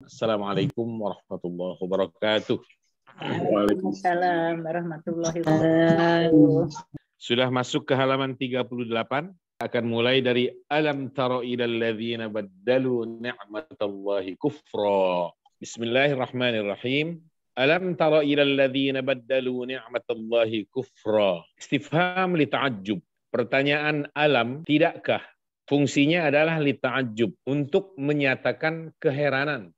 Assalamualaikum warahmatullahi wabarakatuh. Waalaikumsalam warahmatullahi wabarakatuh. Sudah masuk ke halaman 38. Akan mulai dari alam tara ilal ladzina baddalu ni'matallahi kufra. Bismillahirrahmanirrahim. Alam tara ilal ladzina baddalu ni'matallahi kufra. Istifham li ta'ajjub. Pertanyaan alam, tidakkah? Fungsinya adalah li ta'ajjub, untuk menyatakan keheranan.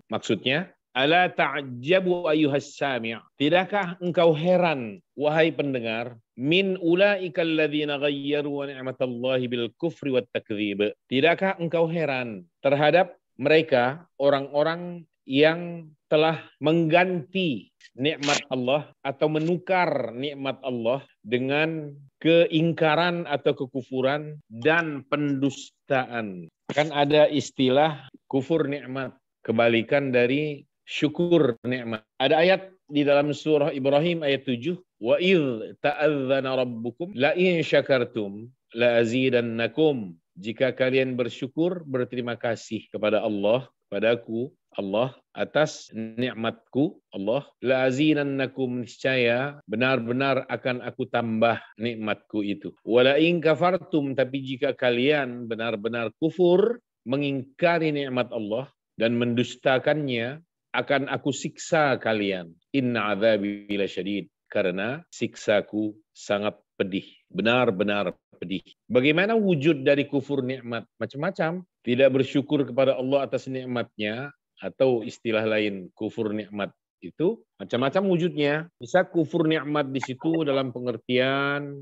Maksudnya, ala ta'ajjabu ayyuhas sami'. Tidakkah engkau heran, wahai pendengar, min ulaika alladzina ghayyaru ni'matallahi bil kufri wat takdzib. Tidakkah engkau heran terhadap mereka, orang-orang yang telah mengganti nikmat Allah atau menukar nikmat Allah dengan keingkaran atau kekufuran dan pendustaan. Kan ada istilah kufur nikmat, kebalikan dari syukur nikmat. Ada ayat di dalam surah Ibrahim ayat 7, wa idz ta'adzana rabbukum la in syakartum la azidannakum. Jika kalian bersyukur, berterima kasih kepada Allah, kepadaku Allah, atas nikmatku Allah, la azidannakum, niscaya benar-benar akan aku tambah nikmatku itu. Wala in kafartum, tapi jika kalian benar-benar kufur, mengingkari nikmat Allah dan mendustakannya, akan aku siksa kalian. Inna adzabi lasyadid, karena siksaku sangat pedih, benar-benar pedih. Bagaimana wujud dari kufur nikmat? Macam-macam. Tidak bersyukur kepada Allah atas nikmatnya, atau istilah lain kufur nikmat itu macam-macam wujudnya. Bisa kufur nikmat di situ dalam pengertian,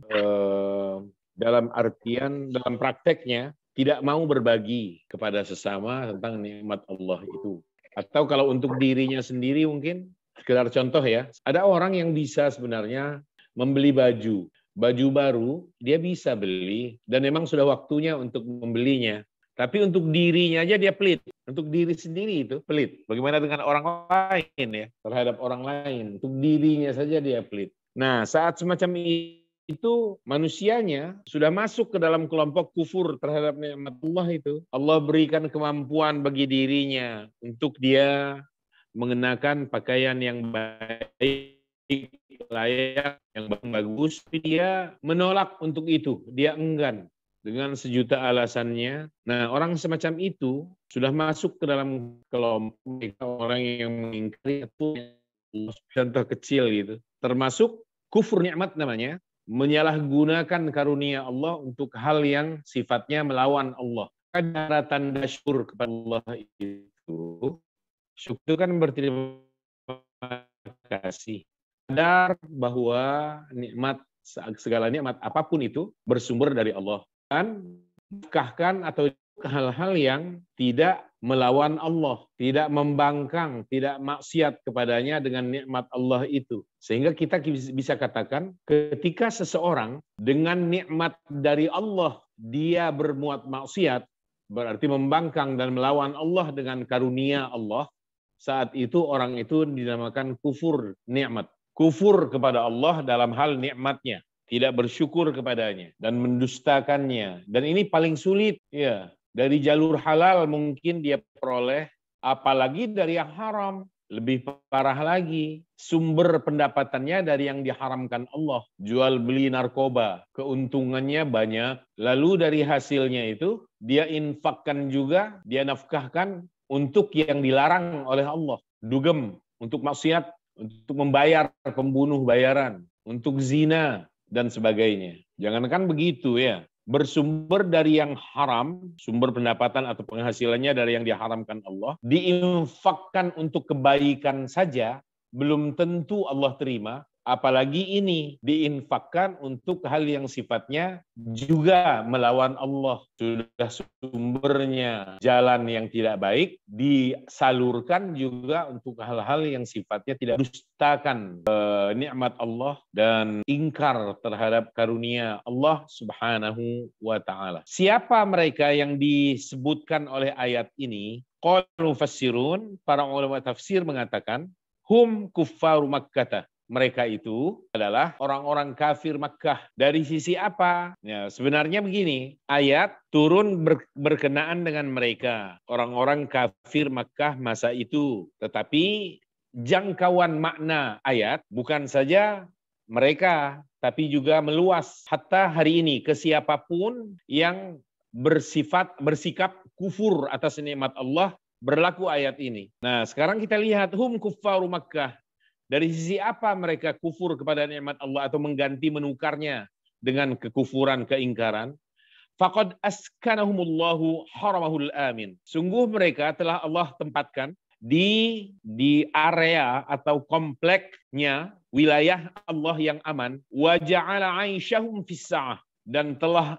dalam prakteknya tidak mau berbagi kepada sesama tentang nikmat Allah itu. Atau kalau untuk dirinya sendiri mungkin, sekedar contoh ya, ada orang yang bisa sebenarnya membeli baju baru, dia bisa beli, dan memang sudah waktunya untuk membelinya. Tapi untuk dirinya aja dia pelit. Untuk diri sendiri itu pelit. Bagaimana dengan orang lain ya? Terhadap orang lain. Untuk dirinya saja dia pelit. Nah, saat semacam itu manusianya sudah masuk ke dalam kelompok kufur terhadap nikmat Allah itu. Allah berikan kemampuan bagi dirinya untuk dia mengenakan pakaian yang baik, layak, yang bagus, tapi dia menolak untuk itu. Dia enggan dengan sejuta alasannya. Nah, orang semacam itu sudah masuk ke dalam kelompok orang yang mengingkari contoh kecil gitu. Termasuk kufur nikmat namanya, menyalahgunakan karunia Allah untuk hal yang sifatnya melawan Allah. Ada tanda syukur kepada Allah itu, syukur itu kan berterima kasih. Sadar bahwa nikmat, segala nikmat apapun itu bersumber dari Allah. Dan menafkahkan atau hal-hal yang tidak melawan Allah, tidak membangkang, tidak maksiat kepadanya dengan nikmat Allah itu. Sehingga kita bisa katakan ketika seseorang dengan nikmat dari Allah dia berbuat maksiat, berarti membangkang dan melawan Allah dengan karunia Allah, saat itu orang itu dinamakan kufur nikmat. Kufur kepada Allah dalam hal nikmatnya, tidak bersyukur kepadanya dan mendustakannya. Dan ini paling sulit ya. Dari jalur halal mungkin dia peroleh, apalagi dari yang haram. Lebih parah lagi, sumber pendapatannya dari yang diharamkan Allah. Jual beli narkoba, keuntungannya banyak. Lalu dari hasilnya itu dia infakkan juga, dia nafkahkan untuk yang dilarang oleh Allah. Dugem, untuk maksiat, untuk membayar pembunuh bayaran, untuk zina, dan sebagainya. Jangankan begitu ya, bersumber dari yang haram, sumber pendapatan atau penghasilannya dari yang diharamkan Allah, diinfakkan untuk kebaikan saja, belum tentu Allah terima, apalagi ini diinfakkan untuk hal yang sifatnya juga melawan Allah. Sudah sumbernya jalan yang tidak baik, disalurkan juga untuk hal-hal yang sifatnya tidak dustakan nikmat Allah dan ingkar terhadap karunia Allah Subhanahu wa ta'ala. Siapa mereka yang disebutkan oleh ayat ini? Qalu mufassirun, para ulama tafsir mengatakan, hum kuffaru Makkah. mereka itu adalah orang-orang kafir Makkah. Dari sisi apa? Ya, sebenarnya begini, ayat turun berkenaan dengan mereka, orang-orang kafir Makkah masa itu. Tetapi jangkauan makna ayat bukan saja mereka, tapi juga meluas hatta hari ini ke siapapun yang bersikap kufur atas nikmat Allah, berlaku ayat ini. Nah, sekarang kita lihat hum kuffaru Makkah. Dari sisi apa mereka kufur kepada nikmat Allah atau mengganti menukarnya dengan kekufuran, keingkaran? Faqad askanahumullahu haramahul amin. Sungguh mereka telah Allah tempatkan di area atau kompleknya wilayah Allah yang aman. Wa ja'ala 'aisyahum fis sa'ah, dan telah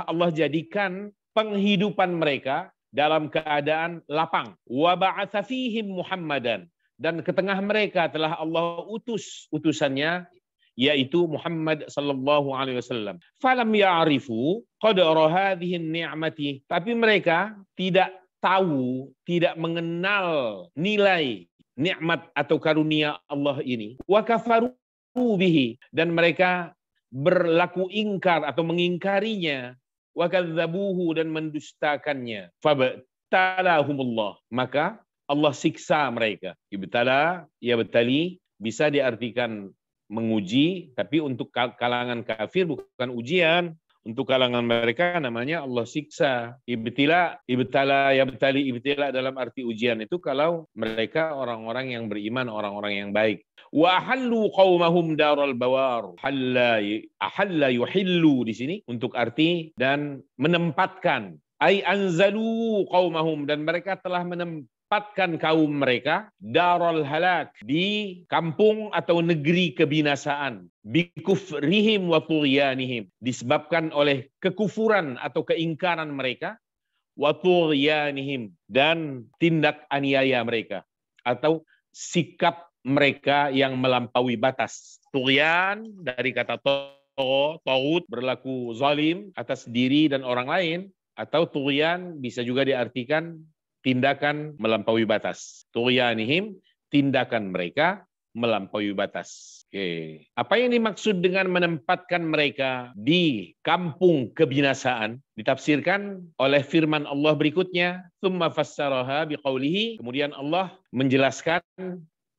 Allah jadikan penghidupan mereka dalam keadaan lapang. Wa ba'atsa fihim Muhammadan, dan ke tengah mereka telah Allah utus utusannya, yaitu Muhammad sallallahu alaihi wasallam. Falam ya'rifu qadra hadhihi ni'mati, tapi mereka tidak tahu, tidak mengenal nilai nikmat atau karunia Allah ini. Wa kafaru bihi, dan mereka berlaku ingkar atau mengingkarinya. Wa kadzabuhu, dan mendustakannya. Fabtalahumullah, maka Allah siksa mereka. Ibtala, ya betali, bisa diartikan menguji, tapi untuk kalangan kafir bukan ujian. Untuk kalangan mereka namanya Allah siksa. Ibtala, ya betali, ibtila dalam arti ujian itu kalau mereka orang-orang yang beriman, orang-orang yang baik. Wa ahallu qaumahum daral bawar. Ahalla yuhillu di sini untuk arti dan menempatkan. Ai anzalu qaumahum, dan mereka telah menempatkan kaum mereka darul halak, di kampung atau negeri kebinasaan, bikufrihim wa tughyanihim, disebabkan oleh kekufuran atau keingkaran mereka, wa tughyanihim, dan tindak aniaya mereka atau sikap mereka yang melampaui batas. Tughyan dari kata taghut, berlaku zalim atas diri dan orang lain, atau tughyan bisa juga diartikan tindakan melampaui batas. Tughyanihim, tindakan mereka melampaui batas. Oke. Apa yang dimaksud dengan menempatkan mereka di kampung kebinasaan? Ditafsirkan oleh firman Allah berikutnya, tsumma fassaraha biqaulihi, kemudian Allah menjelaskan,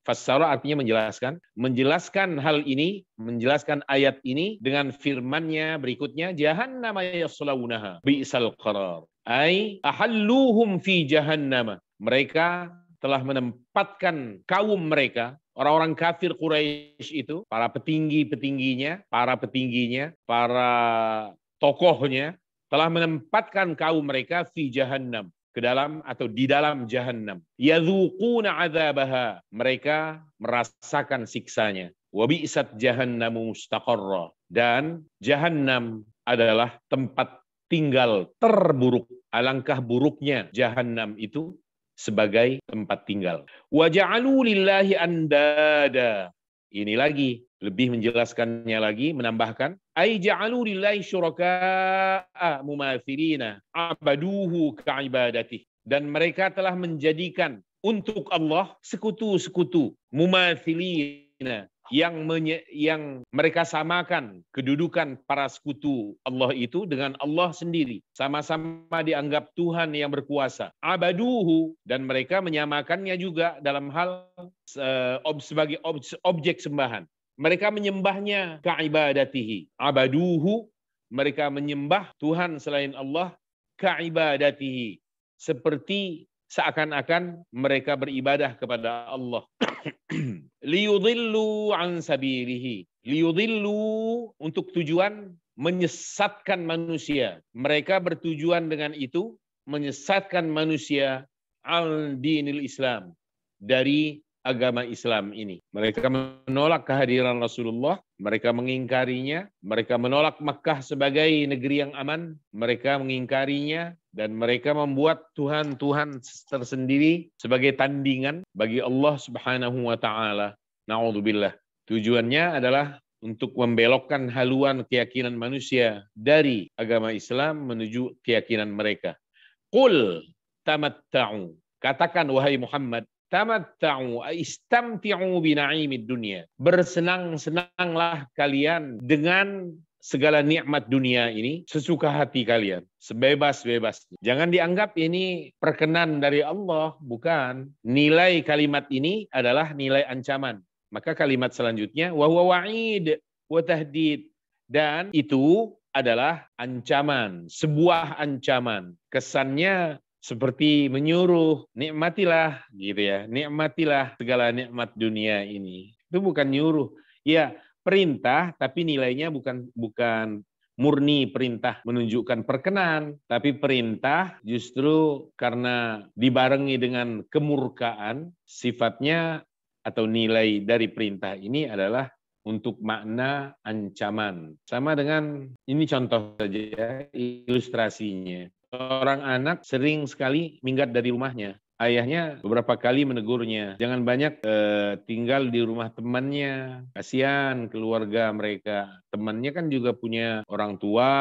fassara artinya menjelaskan hal ini, menjelaskan ayat ini dengan firman-Nya berikutnya, jahannam yaslaunaha bi'sal qarar. Ai ahalluhum fi jahannam. Mereka telah menempatkan kaum mereka, orang-orang kafir Quraisy itu, para petingginya, para tokohnya, telah menempatkan kaum mereka fi jahannam, ke dalam atau di dalam jahannam. Yadzuquna adzabaha, mereka merasakan siksanya. Wa bi'sat jahannamu mustaqarra, dan jahannam adalah tempat tinggal terburuk. Alangkah buruknya jahannam itu sebagai tempat tinggal. Wa ja'alu lillahi andada. Ini lagi lebih menjelaskannya lagi, menambahkan ai ja'alu lillahi syuraka'a mumathilina abaduhu ka'ibadati, dan mereka telah menjadikan untuk Allah sekutu-sekutu, mumathilina, yang mereka samakan kedudukan para sekutu Allah itu dengan Allah sendiri, sama-sama dianggap Tuhan yang berkuasa. Abaduhu, dan mereka menyamakannya juga dalam hal sebagai objek sembahan. Mereka menyembahnya ka'ibadatihi. Abaduhu, mereka menyembah Tuhan selain Allah, ka'ibadatihi, seperti seakan-akan mereka beribadah kepada Allah. Liyudillu an sabilihi. Liyudillu, untuk tujuan menyesatkan manusia. Mereka bertujuan dengan itu menyesatkan manusia al dinil Islam, dari agama Islam ini. Mereka menolak kehadiran Rasulullah, mereka mengingkarinya, mereka menolak Makkah sebagai negeri yang aman, mereka mengingkarinya, dan mereka membuat Tuhan-Tuhan tersendiri sebagai tandingan bagi Allah Subhanahu wa Ta'ala. Na'udzubillah. Tujuannya adalah untuk membelokkan haluan keyakinan manusia dari agama Islam menuju keyakinan mereka. Qul tamatta'u. Katakan wahai Muhammad, Tamatta'u istamti'u bina'imid dunya. Bersenang-senanglah kalian dengan segala nikmat dunia ini sesuka hati kalian, sebebas-bebasnya. Jangan dianggap ini perkenan dari Allah, bukan. Nilai kalimat ini adalah nilai ancaman. Maka kalimat selanjutnya wa huwa wa'id wa tahdid, dan itu adalah ancaman, sebuah ancaman. Kesannya seperti menyuruh, nikmatilah gitu ya, nikmatilah segala nikmat dunia ini. Itu bukan nyuruh. Ya, perintah, tapi nilainya bukan murni perintah menunjukkan perkenan, tapi perintah justru karena dibarengi dengan kemurkaan, sifatnya atau nilai dari perintah ini adalah untuk makna ancaman. Sama dengan, ini contoh saja ilustrasinya. Seorang anak sering sekali minggat dari rumahnya. Ayahnya beberapa kali menegurnya, jangan banyak tinggal di rumah temannya, kasihan keluarga mereka. Temannya kan juga punya orang tua,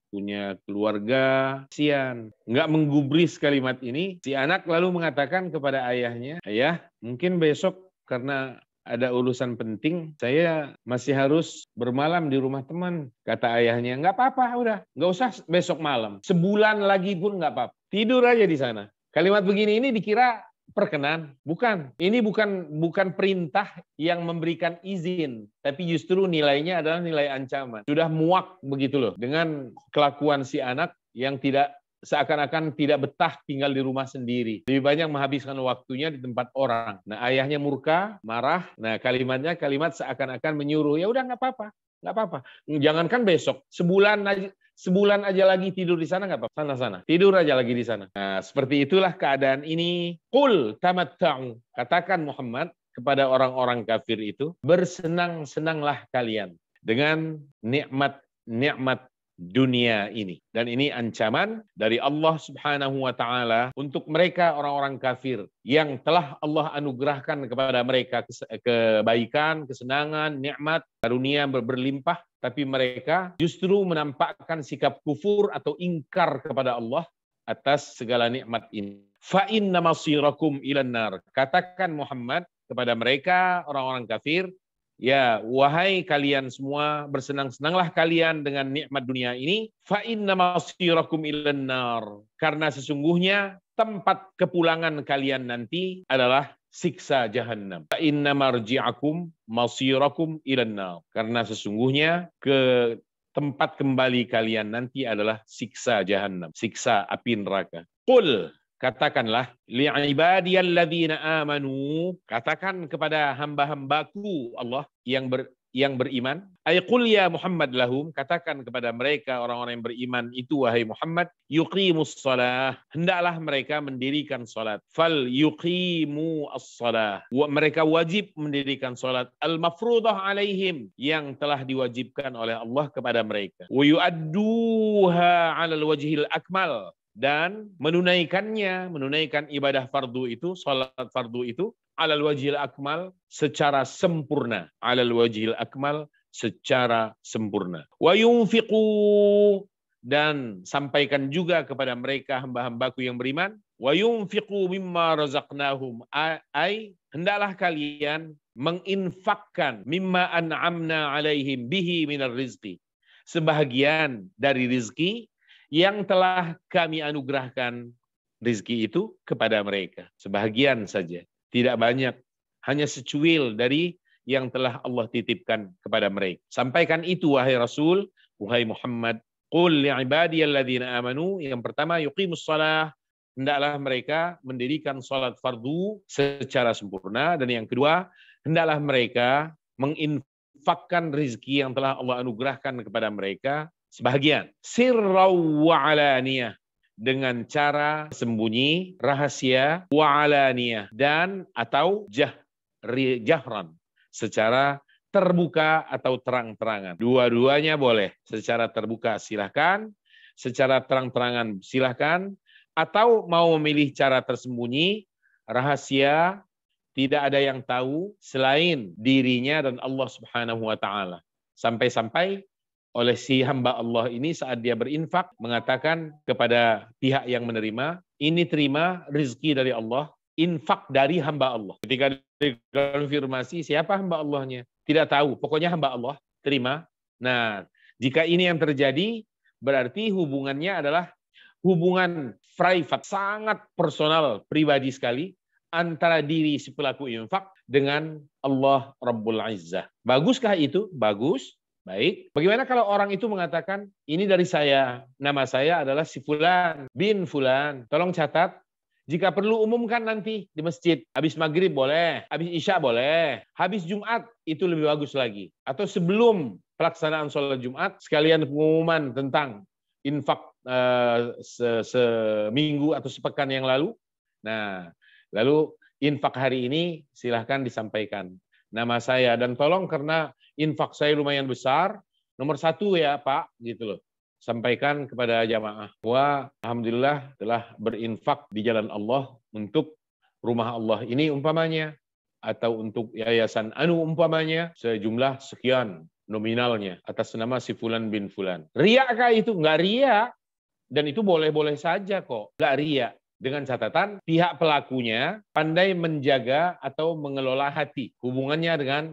punya keluarga, kasihan. Nggak menggubris kalimat ini, si anak lalu mengatakan kepada ayahnya, ayah, mungkin besok karena ada urusan penting, saya masih harus bermalam di rumah teman. Kata ayahnya, nggak apa-apa, udah, nggak usah besok malam. Sebulan lagi pun nggak apa-apa. Tidur aja di sana. Kalimat begini ini dikira perkenan. Bukan. Ini bukan perintah yang memberikan izin, tapi justru nilainya adalah nilai ancaman. Sudah muak begitu loh dengan kelakuan si anak yang tidak seakan-akan tidak betah tinggal di rumah sendiri. Lebih banyak menghabiskan waktunya di tempat orang. Nah, ayahnya murka, marah. Nah, kalimatnya kalimat seakan-akan menyuruh, ya udah nggak apa-apa, nggak apa-apa. Jangankan besok, sebulan aja lagi tidur di sana nggak apa-apa. Sana, tidur aja lagi di sana. Nah, seperti itulah keadaan ini. Qul tamatta'u. Katakan Muhammad kepada orang-orang kafir itu, bersenang-senanglah kalian dengan nikmat dunia ini. Dan ini ancaman dari Allah Subhanahu wa taala untuk mereka orang-orang kafir yang telah Allah anugerahkan kepada mereka kebaikan, kesenangan, nikmat, karunia berlimpah, tapi mereka justru menampakkan sikap kufur atau ingkar kepada Allah atas segala nikmat ini. Fa inna masirakum ilan nar. Katakan Muhammad kepada mereka orang-orang kafir, ya, wahai kalian semua, bersenang-senanglah kalian dengan nikmat dunia ini. Fa inna masirakum ilan nar. Karena sesungguhnya tempat kepulangan kalian nanti adalah siksa jahannam. Fa inna marji'akum masirakum ilan nar. Karena sesungguhnya tempat kembali kalian nanti adalah siksa jahannam, siksa api neraka. Qul, katakanlah, li'ibadiyalladzina amanu, katakan kepada hamba-hambaku Allah yang beriman. Qul ya Muhammad lahum, katakan kepada mereka orang-orang yang beriman itu, wahai Muhammad, yuqimus shalah, hendaklah mereka mendirikan salat. Fal yuqimu as-shalah, mereka wajib mendirikan salat al-mafruḍah alaihim, yang telah diwajibkan oleh Allah kepada mereka. Wa yu'adduha 'alal wajhil akmal, dan menunaikan ibadah fardu itu, salat fardu itu, alal wajhil akmal, secara sempurna, alal wajhil akmal, secara sempurna. Wa yunfiqu, dan sampaikan juga kepada mereka hamba-hambaku yang beriman, wa yunfiqu mimma razaqnahum, ay hendaklah kalian menginfakkan mimma an'amna alaihim bihi minar rizqi, sebahagian dari rizki yang telah kami anugerahkan rizki itu kepada mereka. Sebahagian saja, tidak banyak, hanya secuil dari yang telah Allah titipkan kepada mereka. Sampaikan itu, wahai Rasul, wahai Muhammad. Qul li'ibadiyalladzina amanu, yang pertama, yuqimus shalah, hendaklah mereka mendirikan salat fardu secara sempurna. Dan yang kedua, hendaklah mereka menginfakkan rizki yang telah Allah anugerahkan kepada mereka sebahagian, sirraw wa alaniyah, dengan cara sembunyi, rahasia, wa alaniyah, dan atau jahran, secara terbuka atau terang-terangan. Dua-duanya boleh. Secara terbuka silahkan, secara terang-terangan silahkan, atau mau memilih cara tersembunyi, rahasia, tidak ada yang tahu selain dirinya dan Allah Subhanahu wa taala. Sampai-sampai oleh si hamba Allah ini saat dia berinfak mengatakan kepada pihak yang menerima, ini terima rizki dari Allah, infak dari hamba Allah. Ketika dikonfirmasi siapa hamba Allahnya, tidak tahu. Pokoknya hamba Allah, terima. Nah, jika ini yang terjadi, berarti hubungannya adalah hubungan private, sangat personal, pribadi sekali, antara diri si pelaku infak dengan Allah Rabbul Izzah. Baguskah itu? Bagus. Baik. Bagaimana kalau orang itu mengatakan, ini dari saya, nama saya adalah si Fulan bin Fulan. Tolong catat, jika perlu umumkan nanti di masjid. Habis maghrib boleh, habis isya boleh, habis Jumat itu lebih bagus lagi. Atau sebelum pelaksanaan sholat Jumat, sekalian pengumuman tentang infak seminggu atau sepekan yang lalu. Nah, lalu infak hari ini silahkan disampaikan nama saya, dan tolong karena infak saya lumayan besar, nomor 1 ya Pak, gitu loh. Sampaikan kepada jamaah bahwa alhamdulillah telah berinfak di jalan Allah untuk rumah Allah ini umpamanya, atau untuk yayasan anu umpamanya, sejumlah sekian nominalnya atas nama si Fulan bin Fulan. Riakah itu? Enggak riak, dan itu boleh-boleh saja kok, enggak riak. Dengan catatan pihak pelakunya pandai menjaga atau mengelola hati, hubungannya dengan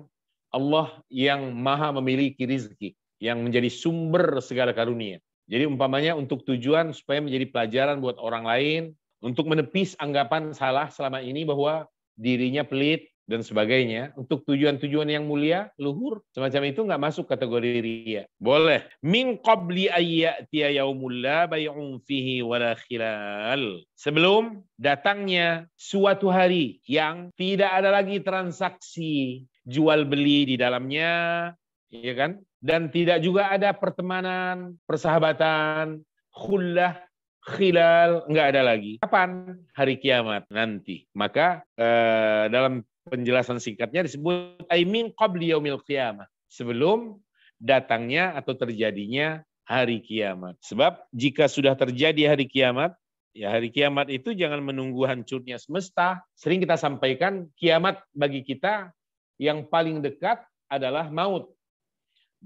Allah yang maha memiliki rizki, yang menjadi sumber segala karunia. Jadi umpamanya untuk tujuan supaya menjadi pelajaran buat orang lain, untuk menepis anggapan salah selama ini bahwa dirinya pelit dan sebagainya, untuk tujuan-tujuan yang mulia, luhur, semacam itu nggak masuk kategori riya. Boleh. Min qabli ayyatiya yaumul la bay'un fihi wala khilal. Sebelum datangnya suatu hari yang tidak ada lagi transaksi jual beli di dalamnya, ya kan? Dan tidak juga ada pertemanan, persahabatan, khullah, khilal, enggak ada lagi. Kapan? Hari kiamat nanti. Maka dalam penjelasan singkatnya disebut aimin qabli yaumil qiyamah, sebelum datangnya atau terjadinya hari kiamat. Sebab jika sudah terjadi hari kiamat, ya hari kiamat itu jangan menunggu hancurnya semesta. Sering kita sampaikan, kiamat bagi kita yang paling dekat adalah maut.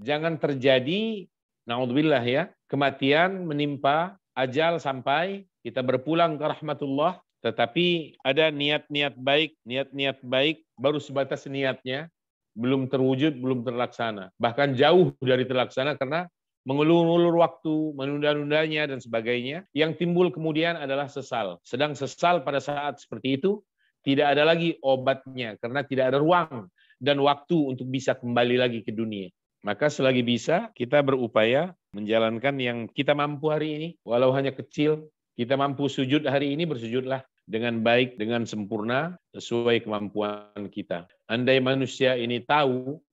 Jangan terjadi, naudzubillah ya, kematian menimpa, ajal sampai kita berpulang ke rahmatullah, tetapi ada niat-niat baik baru sebatas niatnya, belum terwujud, belum terlaksana. Bahkan jauh dari terlaksana karena mengulur-ulur waktu, menunda-nundanya dan sebagainya. Yang timbul kemudian adalah sesal. Sedang sesal pada saat seperti itu tidak ada lagi obatnya karena tidak ada ruang dan waktu untuk bisa kembali lagi ke dunia. Maka selagi bisa kita berupaya menjalankan yang kita mampu hari ini, walau hanya kecil. Kita mampu sujud hari ini, bersujudlah dengan baik, dengan sempurna, sesuai kemampuan kita. Andai manusia ini tahu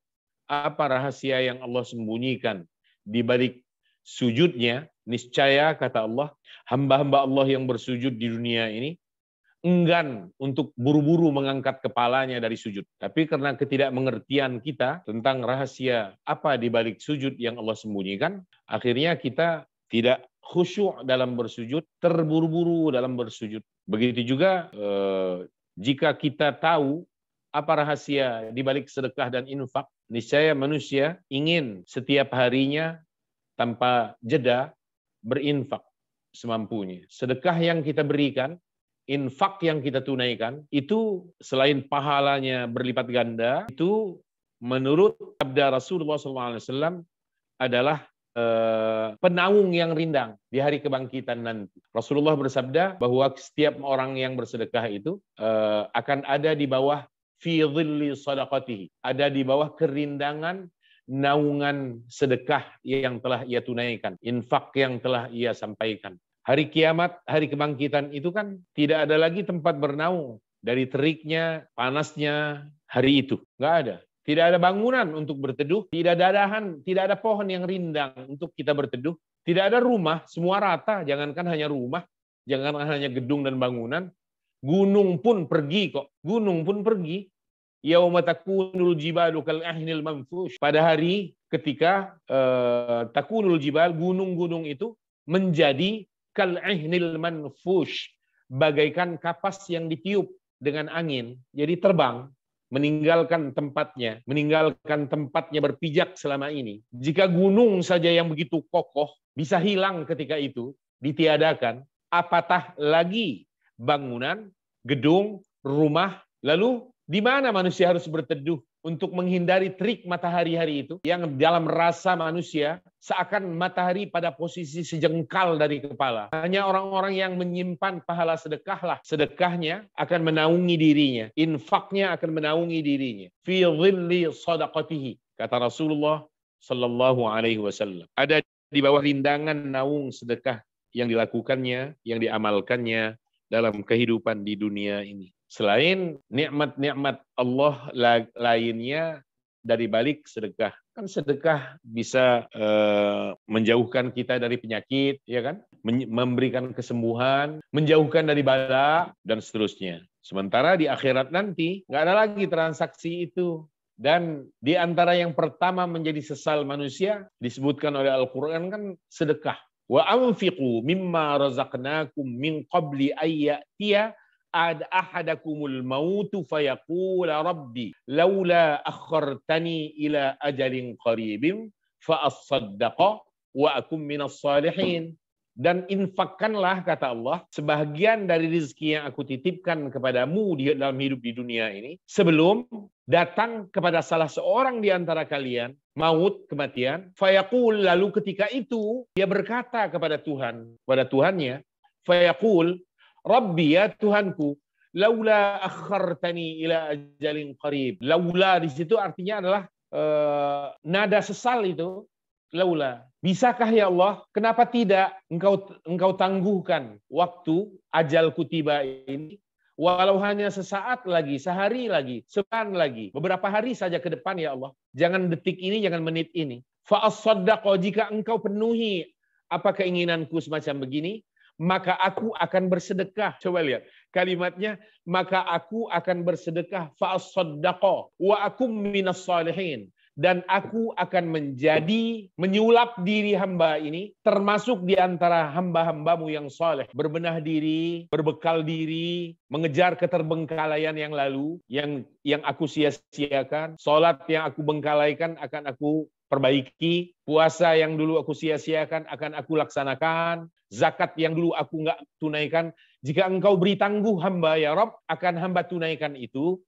apa rahasia yang Allah sembunyikan di balik sujudnya, niscaya kata Allah, hamba-hamba Allah yang bersujud di dunia ini enggan untuk buru-buru mengangkat kepalanya dari sujud. Tapi karena ketidakmengertian kita tentang rahasia apa di balik sujud yang Allah sembunyikan, akhirnya kita tidak khusyuk dalam bersujud, terburu-buru dalam bersujud. Begitu juga jika kita tahu apa rahasia di balik sedekah dan infak, niscaya manusia ingin setiap harinya tanpa jeda berinfak semampunya. Sedekah yang kita berikan, infak yang kita tunaikan, itu selain pahalanya berlipat ganda, itu menurut sabda Rasulullah SAW adalah penaung yang rindang di hari kebangkitan nanti. Rasulullah bersabda bahwa setiap orang yang bersedekah itu akan ada di bawah fi dhilli sadaqatihi, ada di bawah kerindangan naungan sedekah yang telah ia tunaikan, infak yang telah ia sampaikan. Hari kiamat, hari kebangkitan itu kan tidak ada lagi tempat bernaung dari teriknya, panasnya hari itu. Nggak ada. Tidak ada bangunan untuk berteduh, tidak ada dahan, tidak ada pohon yang rindang untuk kita berteduh, tidak ada rumah, semua rata, jangankan hanya rumah, jangan hanya gedung dan bangunan, gunung pun pergi kok, gunung pun pergi. Yauma takunul jibalu kal ahnil manfush. Pada hari ketika takunul jibal, gunung-gunung itu menjadi kal ahnil manfush, bagaikan kapas yang ditiup dengan angin, jadi terbang. Meninggalkan tempatnya berpijak selama ini. Jika gunung saja yang begitu kokoh bisa hilang ketika itu, ditiadakan, apatah lagi bangunan, gedung, rumah. Lalu di mana manusia harus berteduh untuk menghindari terik matahari hari itu, yang dalam rasa manusia seakan matahari pada posisi sejengkal dari kepala. Hanya orang-orang yang menyimpan pahala sedekahlah, sedekahnya akan menaungi dirinya, infaknya akan menaungi dirinya. Fi dhilli sadaqatihi, kata Rasulullah sallallahu alaihi wasallam. Ada di bawah rindangan naung sedekah yang dilakukannya, yang diamalkannya dalam kehidupan di dunia ini. Selain nikmat-nikmat Allah lainnya dari balik sedekah. Kan sedekah bisa menjauhkan kita dari penyakit, ya kan? Memberikan kesembuhan, menjauhkan dari bala, dan seterusnya. Sementara di akhirat nanti, nggak ada lagi transaksi itu. Dan di antara yang pertama menjadi sesal manusia, disebutkan oleh Al-Quran kan sedekah. Wa anfiqu mimma razaqnakum min qabli ayyatiya ahadakumul mautu fayaqula rabbi laula akhartani ila ajalin qaribin fa as-saddaqa wa akum minas salihin. Dan infakkanlah, kata Allah, sebahagian dari rezeki yang aku titipkan kepadamu di dalam hidup di dunia ini sebelum datang kepada salah seorang di antara kalian maut, kematian. Fayaqul, lalu ketika itu dia berkata kepada Tuhan, kepada Tuhannya, fayaqul Rabbi, ya Tuhanku, laula akhartani ila ajalin qarib. Laula di situ artinya adalah nada sesal itu. Laula, bisakah ya Allah, kenapa tidak engkau tangguhkan waktu ajalku tiba ini, walau hanya sesaat lagi, sehari lagi, sebulan lagi, beberapa hari saja ke depan ya Allah. Jangan detik ini, jangan menit ini. Fa as-saddaqo, jika engkau penuhi apa keinginanku semacam begini, maka aku akan bersedekah. Coba lihat kalimatnya, maka aku akan bersedekah. Fa as-saddaqo wa akum minas salihin. Dan aku akan menyulap diri hamba ini, termasuk di antara hamba-hambamu yang saleh. Berbenah diri, berbekal diri, mengejar keterbengkalaian yang lalu, yang aku sia-siakan. Salat yang aku bengkalaikan akan aku perbaiki. Puasa yang dulu aku sia-siakan akan aku laksanakan. Zakat yang dulu aku nggak tunaikan, jika engkau beri tangguh hamba ya Rabb, akan hamba tunaikan itu.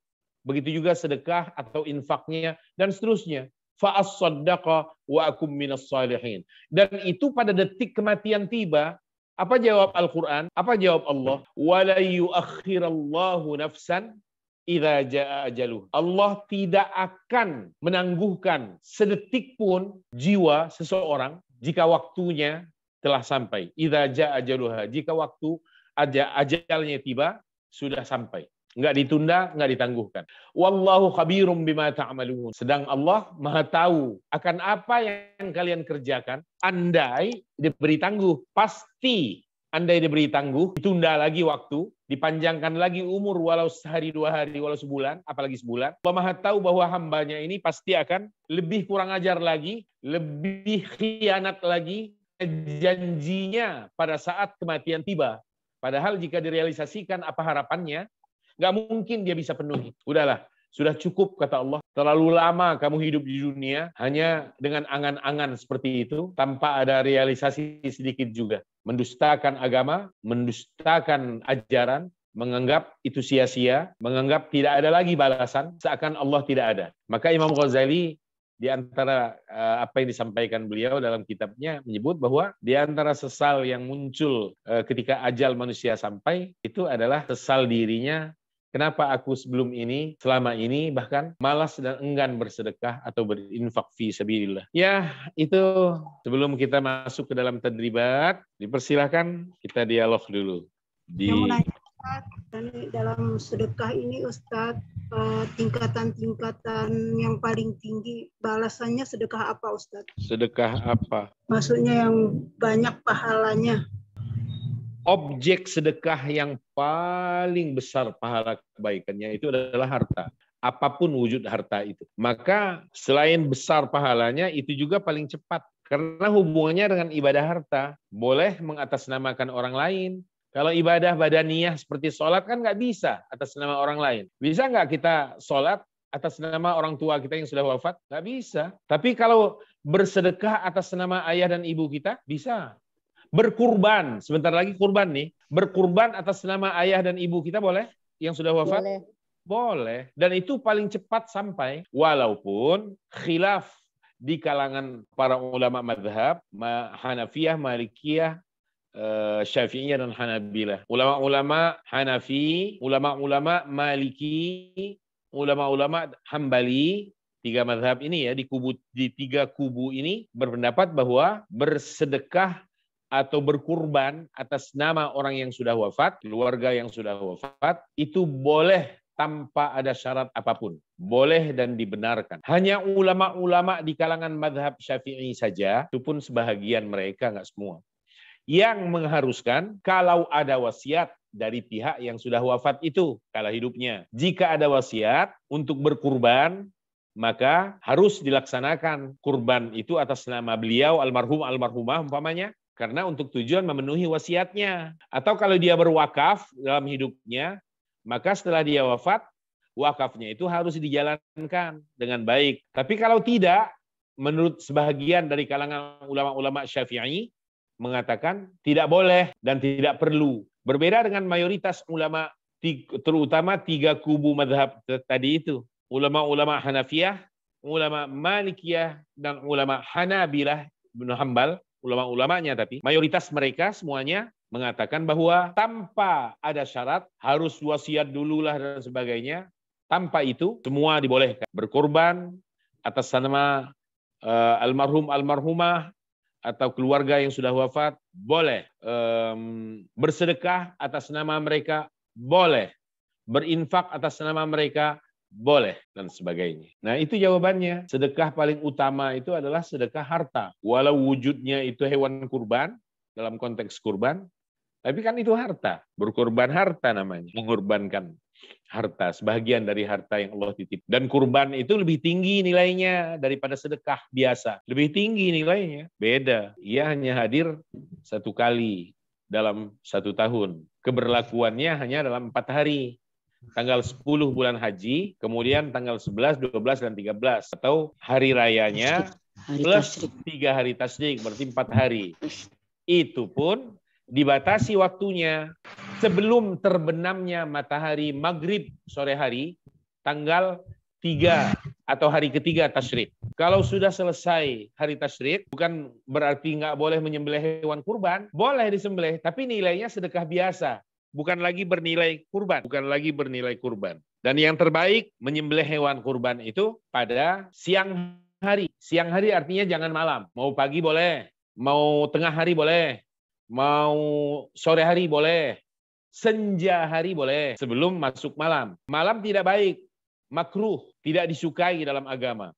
Begitu juga sedekah atau infaknya dan seterusnya. Fa as-saddaqa wa akum minas salihin. Dan itu pada detik kematian tiba, apa jawab Al-Qur'an? Apa jawab Allah? Wala yuakhirallahu nafsan idza jaa ajaluh. Allah tidak akan menangguhkan sedetik pun jiwa seseorang jika waktunya telah sampai. Idza jaa ajaluha, jika waktu ajalnya tiba sudah sampai. Enggak ditunda, enggak ditangguhkan. Wallahu khabirum bima ta'malun. Sedang Allah Maha tahu akan apa yang kalian kerjakan. Andai diberi tangguh, pasti andai diberi tangguh, ditunda lagi waktu, dipanjangkan lagi umur walau sehari, 2 hari, walau sebulan, apalagi sebulan. Allah Maha tahu bahwa hambanya ini pasti akan lebih kurang ajar lagi, lebih khianat lagi janjinya pada saat kematian tiba. Padahal jika direalisasikan apa harapannya, nggak mungkin dia bisa penuhi. Udahlah, sudah cukup kata Allah. Terlalu lama kamu hidup di dunia hanya dengan angan-angan seperti itu tanpa ada realisasi sedikit juga. Mendustakan agama, mendustakan ajaran, menganggap itu sia-sia, menganggap tidak ada lagi balasan, seakan Allah tidak ada. Maka Imam Ghazali di antara apa yang disampaikan beliau dalam kitabnya menyebut bahwa di antara sesal yang muncul ketika ajal manusia sampai itu adalah sesal dirinya. Kenapa aku sebelum ini, selama ini bahkan malas dan enggan bersedekah atau berinfak fi sabilillah. Ya, itu sebelum kita masuk ke dalam tadribat, dipersilahkan kita dialog dulu. Yang mau nanya, Ustaz, dalam sedekah ini Ustaz, tingkatan-tingkatan yang paling tinggi balasannya sedekah apa Ustaz? Sedekah apa? Maksudnya yang banyak pahalanya. Objek sedekah yang paling besar pahala kebaikannya itu adalah harta. Apapun wujud harta itu. Maka selain besar pahalanya, itu juga paling cepat. Karena hubungannya dengan ibadah harta. Boleh mengatasnamakan orang lain. Kalau ibadah badaniyah seperti sholat kan nggak bisa atas nama orang lain. Bisa nggak kita sholat atas nama orang tua kita yang sudah wafat? Nggak bisa. Tapi kalau bersedekah atas nama ayah dan ibu kita, bisa. Berkurban, sebentar lagi kurban nih. Berkurban atas nama ayah dan ibu kita boleh? yang sudah wafat? Boleh. Boleh. Dan itu paling cepat sampai. Walaupun khilaf di kalangan para ulama madhab, Hanafiyah, Malikiyah, Syafi'iyah, dan Hanabilah. Ulama-ulama Hanafi, ulama-ulama Maliki, ulama-ulama Hambali, tiga madhab ini ya, di tiga kubu ini berpendapat bahwa bersedekah atau berkurban atas nama orang yang sudah wafat, keluarga yang sudah wafat, itu boleh tanpa ada syarat apapun. Boleh dan dibenarkan. Hanya ulama-ulama di kalangan madhab Syafi'i saja, itu pun sebahagian mereka, nggak semua, yang mengharuskan kalau ada wasiat dari pihak yang sudah wafat itu kala hidupnya. Jika ada wasiat untuk berkurban, maka harus dilaksanakan kurban itu atas nama beliau, almarhum, almarhumah umpamanya, karena untuk tujuan memenuhi wasiatnya. Atau kalau dia berwakaf dalam hidupnya, maka setelah dia wafat, wakafnya itu harus dijalankan dengan baik. Tapi kalau tidak, menurut sebahagian dari kalangan ulama-ulama Syafi'i, mengatakan tidak boleh dan tidak perlu. Berbeda dengan mayoritas ulama, terutama tiga kubu madhab tadi itu. Ulama-ulama Hanafiyah, ulama Malikiyah, dan ulama Hanabilah, Ibnu Hambal, ulama-ulamanya, tapi mayoritas mereka semuanya mengatakan bahwa tanpa ada syarat, harus wasiat dululah dan sebagainya, tanpa itu semua dibolehkan. Berkorban atas nama almarhum, almarhumah, atau keluarga yang sudah wafat, boleh. Bersedekah atas nama mereka, boleh. Berinfak atas nama mereka, boleh, dan sebagainya. Nah, itu jawabannya. Sedekah paling utama itu adalah sedekah harta. Walau wujudnya itu hewan kurban, dalam konteks kurban, tapi kan itu harta. Berkorban harta namanya. Mengorbankan harta, sebahagian dari harta yang Allah titip. Dan kurban itu lebih tinggi nilainya daripada sedekah biasa. Lebih tinggi nilainya. Beda. Ia hanya hadir satu kali dalam 1 tahun. Keberlakuannya hanya dalam 4 hari. Tanggal 10 bulan haji, kemudian tanggal 11, 12, dan 13. Atau hari rayanya plus 3 hari tasyrik, berarti 4 hari. Itu pun dibatasi waktunya sebelum terbenamnya matahari maghrib sore hari, tanggal 3 atau hari ketiga tasyrik. Kalau sudah selesai hari tasyrik, bukan berarti nggak boleh menyembelih hewan kurban, boleh disembelih, tapi nilainya sedekah biasa. Bukan lagi bernilai kurban. Bukan lagi bernilai kurban. Dan yang terbaik, menyembelih hewan kurban itu pada siang hari. Siang hari artinya jangan malam. Mau pagi boleh, mau tengah hari boleh, mau sore hari boleh, senja hari boleh, sebelum masuk malam. Malam tidak baik, makruh, tidak disukai dalam agama.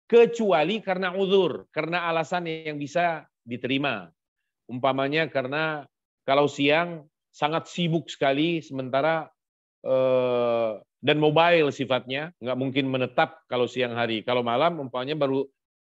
Kecuali karena uzur, karena alasan yang bisa diterima. Umpamanya karena kalau siang sangat sibuk sekali, sementara dan mobile sifatnya, nggak mungkin menetap kalau siang hari. Kalau malam, umpamanya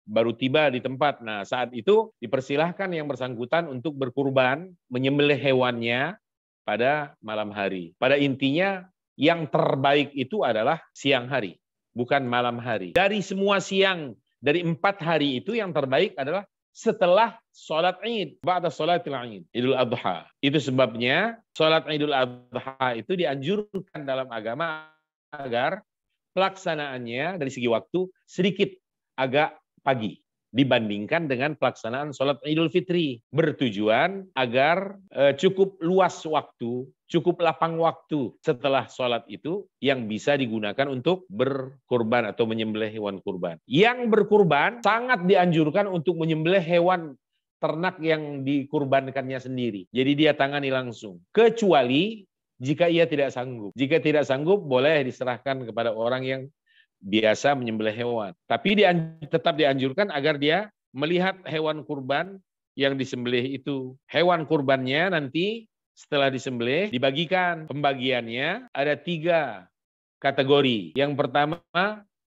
baru tiba di tempat. Nah, saat itu dipersilahkan yang bersangkutan untuk berkurban, menyembelih hewannya pada malam hari. Pada intinya, yang terbaik itu adalah siang hari, bukan malam hari. Dari semua siang, dari 4 hari itu yang terbaik adalah setelah sholat Id, ba'da sholatil Id, Idul Adha. Itu sebabnya sholat Idul Adha itu dianjurkan dalam agama agar pelaksanaannya dari segi waktu sedikit agak pagi dibandingkan dengan pelaksanaan sholat Idul Fitri. Bertujuan agar cukup luas waktu, cukup lapang waktu setelah sholat itu yang bisa digunakan untuk berkurban atau menyembelih hewan kurban. Yang berkurban sangat dianjurkan untuk menyembelih hewan ternak yang dikurbankannya sendiri. Jadi dia tangani langsung. Kecuali jika ia tidak sanggup. Jika tidak sanggup, boleh diserahkan kepada orang yang biasa menyembelih hewan. Tapi tetap dianjurkan agar dia melihat hewan kurban yang disembelih itu. Hewan kurbannya nanti setelah disembelih dibagikan. Pembagiannya ada 3 kategori. Yang pertama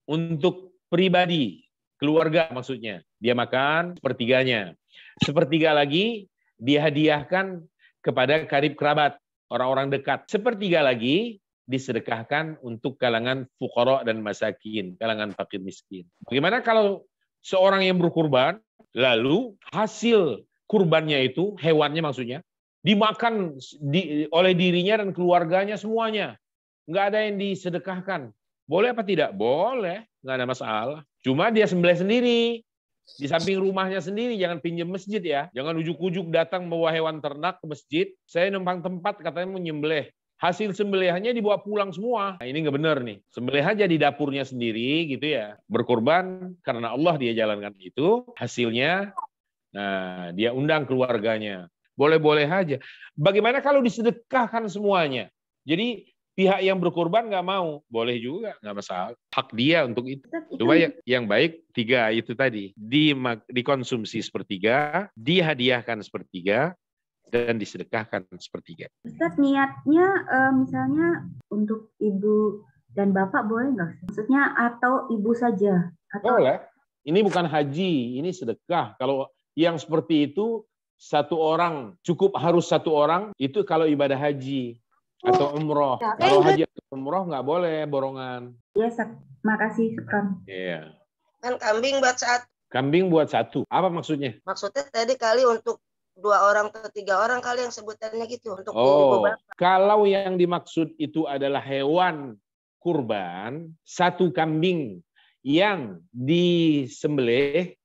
untuk pribadi, keluarga maksudnya. Dia makan sepertiganya. Sepertiga lagi dihadiahkan kepada karib kerabat, orang-orang dekat. Sepertiga lagi disedekahkan untuk kalangan fuqara dan masakin, kalangan fakir miskin. Bagaimana kalau seorang yang berkurban, lalu hasil kurbannya itu, hewannya maksudnya, dimakan oleh dirinya dan keluarganya semuanya. nggak ada yang disedekahkan. Boleh apa tidak? Boleh, nggak ada masalah. Cuma dia sembelih sendiri. Di samping rumahnya sendiri, jangan pinjam masjid ya. Jangan ujuk-ujuk datang bawa hewan ternak ke masjid. Saya numpang tempat katanya mau nyembelih. Hasil sembelihannya dibawa pulang semua. Nah, ini nggak benar nih. Sembelih aja di dapurnya sendiri gitu ya. Berkorban karena Allah dia jalankan itu. Hasilnya, nah dia undang keluarganya. Boleh-boleh aja. Bagaimana kalau disedekahkan semuanya? Jadi pihak yang berkorban nggak mau, boleh juga, nggak masalah. Hak dia untuk itu. Coba yang baik 3 itu tadi. Dikonsumsi sepertiga, dihadiahkan sepertiga, dan disedekahkan sepertiga. Ustaz, niatnya misalnya untuk ibu dan bapak boleh nggak? Maksudnya atau ibu saja? Atau... Boleh. Ini bukan haji, ini sedekah. Kalau yang seperti itu, satu orang, cukup harus satu orang, itu kalau ibadah haji. Atau umroh. Kalau haji atau umroh nggak boleh borongan. Iya, makasih Syukran. Iya. Kan kambing buat satu. Kambing buat satu. Apa maksudnya? Maksudnya tadi kali untuk 2 orang atau 3 orang kali yang sebutannya gitu. Untuk kalau yang dimaksud itu adalah hewan kurban, satu kambing yang disembelih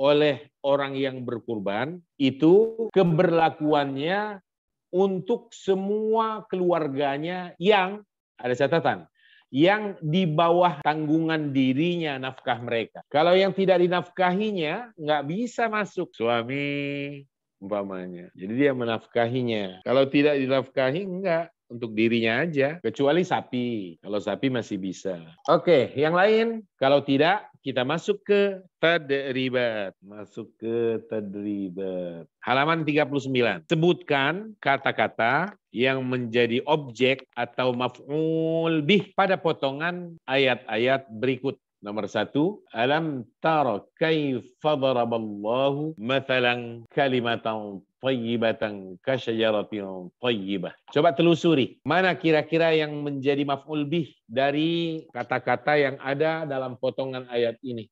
oleh orang yang berkurban, itu keberlakuannya untuk semua keluarganya yang, ada catatan, yang di bawah tanggungan dirinya nafkah mereka. Kalau yang tidak dinafkahinya, nggak bisa masuk suami, umpamanya. Jadi dia menafkahinya. Kalau tidak dinafkahi, enggak. Untuk dirinya aja. Kecuali sapi. Kalau sapi masih bisa. Oke, yang lain. Kalau tidak, kita masuk ke tadribat. Masuk ke tadribat. Halaman 39. Sebutkan kata-kata yang menjadi objek atau maf'ul bih pada potongan ayat-ayat berikut. Nomor 1, alam tara kaifa daraballahu mathalan kalimatan thayyibatan kasyajaratin thayyibah. Coba telusuri, mana kira-kira yang menjadi maf'ul bih dari kata-kata yang ada dalam potongan ayat ini?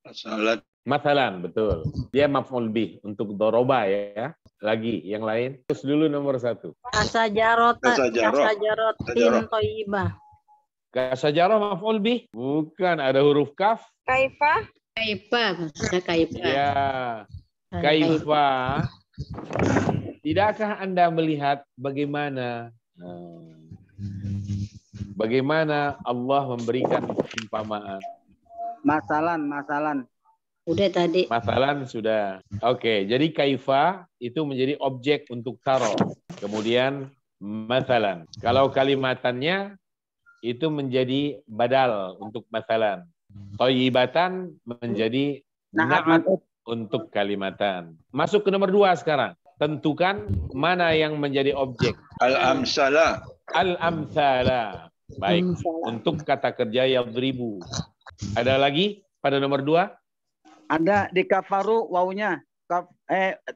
Mathalan, betul. Dia maf'ul bih untuk doroba ya. Lagi, yang lain. Terus dulu nomor 1. Kasajarotin thayyibah. Kasajarah maf'ul bih? Bukan, ada huruf kaf. Kaifa. Ya. Kaifa. Tidakkah Anda melihat bagaimana Allah memberikan perumpamaan? Masalan. Udah tadi. Masalan sudah. Oke, jadi kaifa itu menjadi objek untuk taro. Kemudian masalan. Kalau kalimatannya itu menjadi badal untuk masalan. Thayyibatan menjadi na'at untuk kalimatan. Masuk ke nomor 2 sekarang. Tentukan mana yang menjadi objek. Al-amsala. Al-amsala. Baik. Untuk kata kerja yadribu. Ada lagi pada nomor 2? Ada di kafaru wawunya.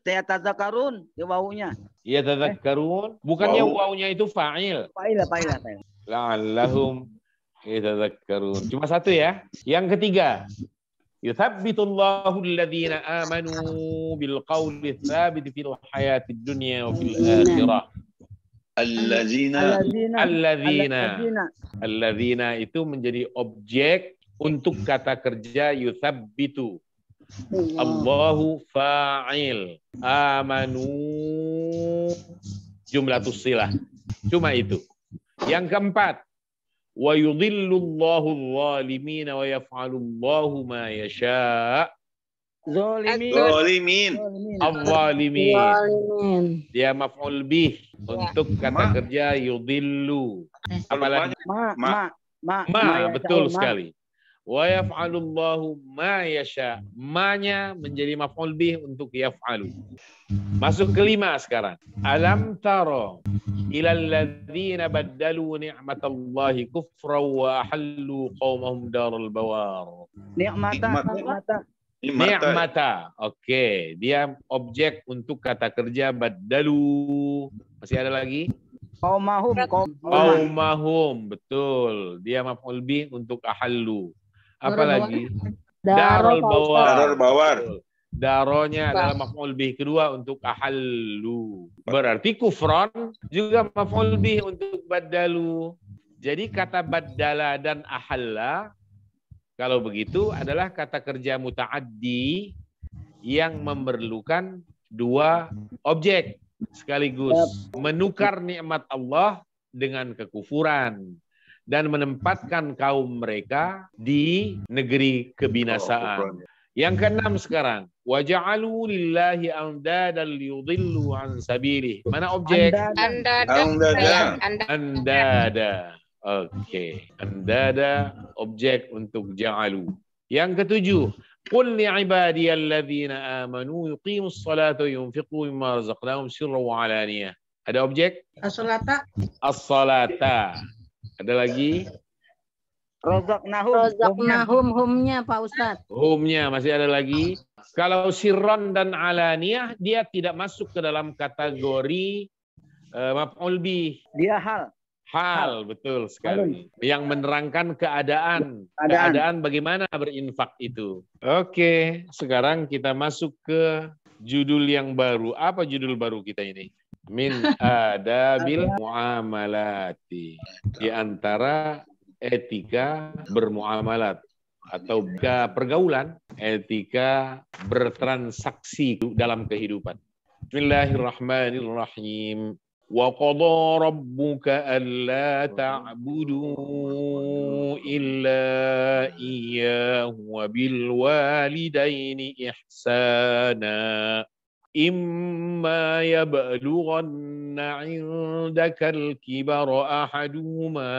Yatadzakarun di wawunya. Yatadzakarun. Bukannya wawunya itu fa'il. Fa'il. La'allahum yatadzakkarun. Cuma 1 ya. Yang ketiga, yuthabbitullahu alladhina amanu bil qawli tsabit fil hayatid dunya wa fil akhirah. Alladzina itu menjadi objek untuk kata kerja yuthabbitu. Allahu fa'il. Amanu jumlatus silah. Cuma itu. Yang keempat, wa yudhillullahu adh-dhalimin wa yaf'alullahu ma yasha'. Zalimin. Adh-dhalimin. Dia maf'ul bih untuk kata kerja yudhillu. Apalagi betul sekali. Wa yaf'alullahu ma yasha'. Ma-nya menjadi maf'ul bih untuk yaf'alu. Masuk ke 5 sekarang. Alam tara ilal ladzina baddalu ni'matallahi kufran wa ahallu qaumahum daral bawar. Ni'mata. Oke, dia objek untuk kata kerja baddalu. Masih ada lagi? Qaumahum, betul. Dia maf'ul bih untuk ahallu. Apa lagi? Daral bawar. Daronya adalah maf'ul bih kedua untuk ahallu. Berarti kufran juga maf'ul bih untuk badalu. Jadi kata baddala dan ahalla, kalau begitu adalah kata kerja muta'addi yang memerlukan dua objek sekaligus. Menukar nikmat Allah dengan kekufuran dan menempatkan kaum mereka di negeri kebinasaan. Yang keenam sekarang, waja'alu lillahi andadan liyudillu an sabilih. Mana objek? Andada. Oke, andada objek untuk ja'alu. Yang ketujuh, qul li'ibadiyalladzina amanu yuqimus salata yunfiqu mimma razaqnahum sirran wa alaniyah. Ada objek? As-salata. As-salata. Ada lagi? Rozaknahum humnya Pak Ustadz. Humnya masih ada lagi. Kalau sirron dan alaniyah, dia tidak masuk ke dalam kategori maf'ul bih. Dia hal. Hal, betul sekali. Yang menerangkan keadaan bagaimana berinfak itu. Oke, sekarang kita masuk ke judul yang baru. Apa judul baru kita ini? Min adabil muamalati. Di antara etika bermuamalat atau pergaulan, etika bertransaksi dalam kehidupan. Bismillahirrahmanirrahim. Wa qadha rabbuka alla ta'budu illa iyyahu wa bil walidaini ihsana. إما يبلغن عندك الكبر أحدهما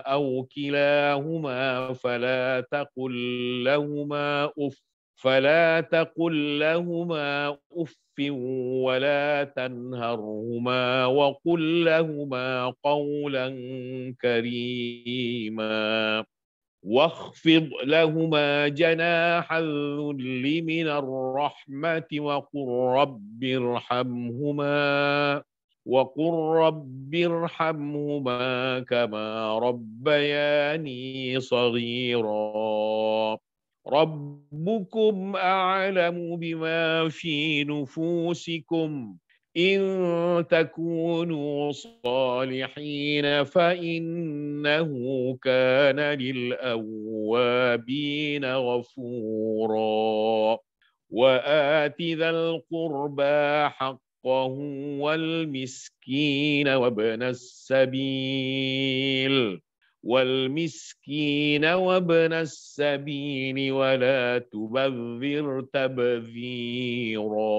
أو كلاهما فلا تقل لهما أف ولا تنهرهما وقل لهما قولا كريما واخفض لهما جناح الذل من الرحمة وقل رب ارحمهما كما ربياني صغيرا ربكم أعلم بما في نفوسكم إن تكونوا صالحين فإنه كان للأوابين غفورا وآت ذا القربى حقه والمسكين وابن السبيل ولا تبذر تبذيرا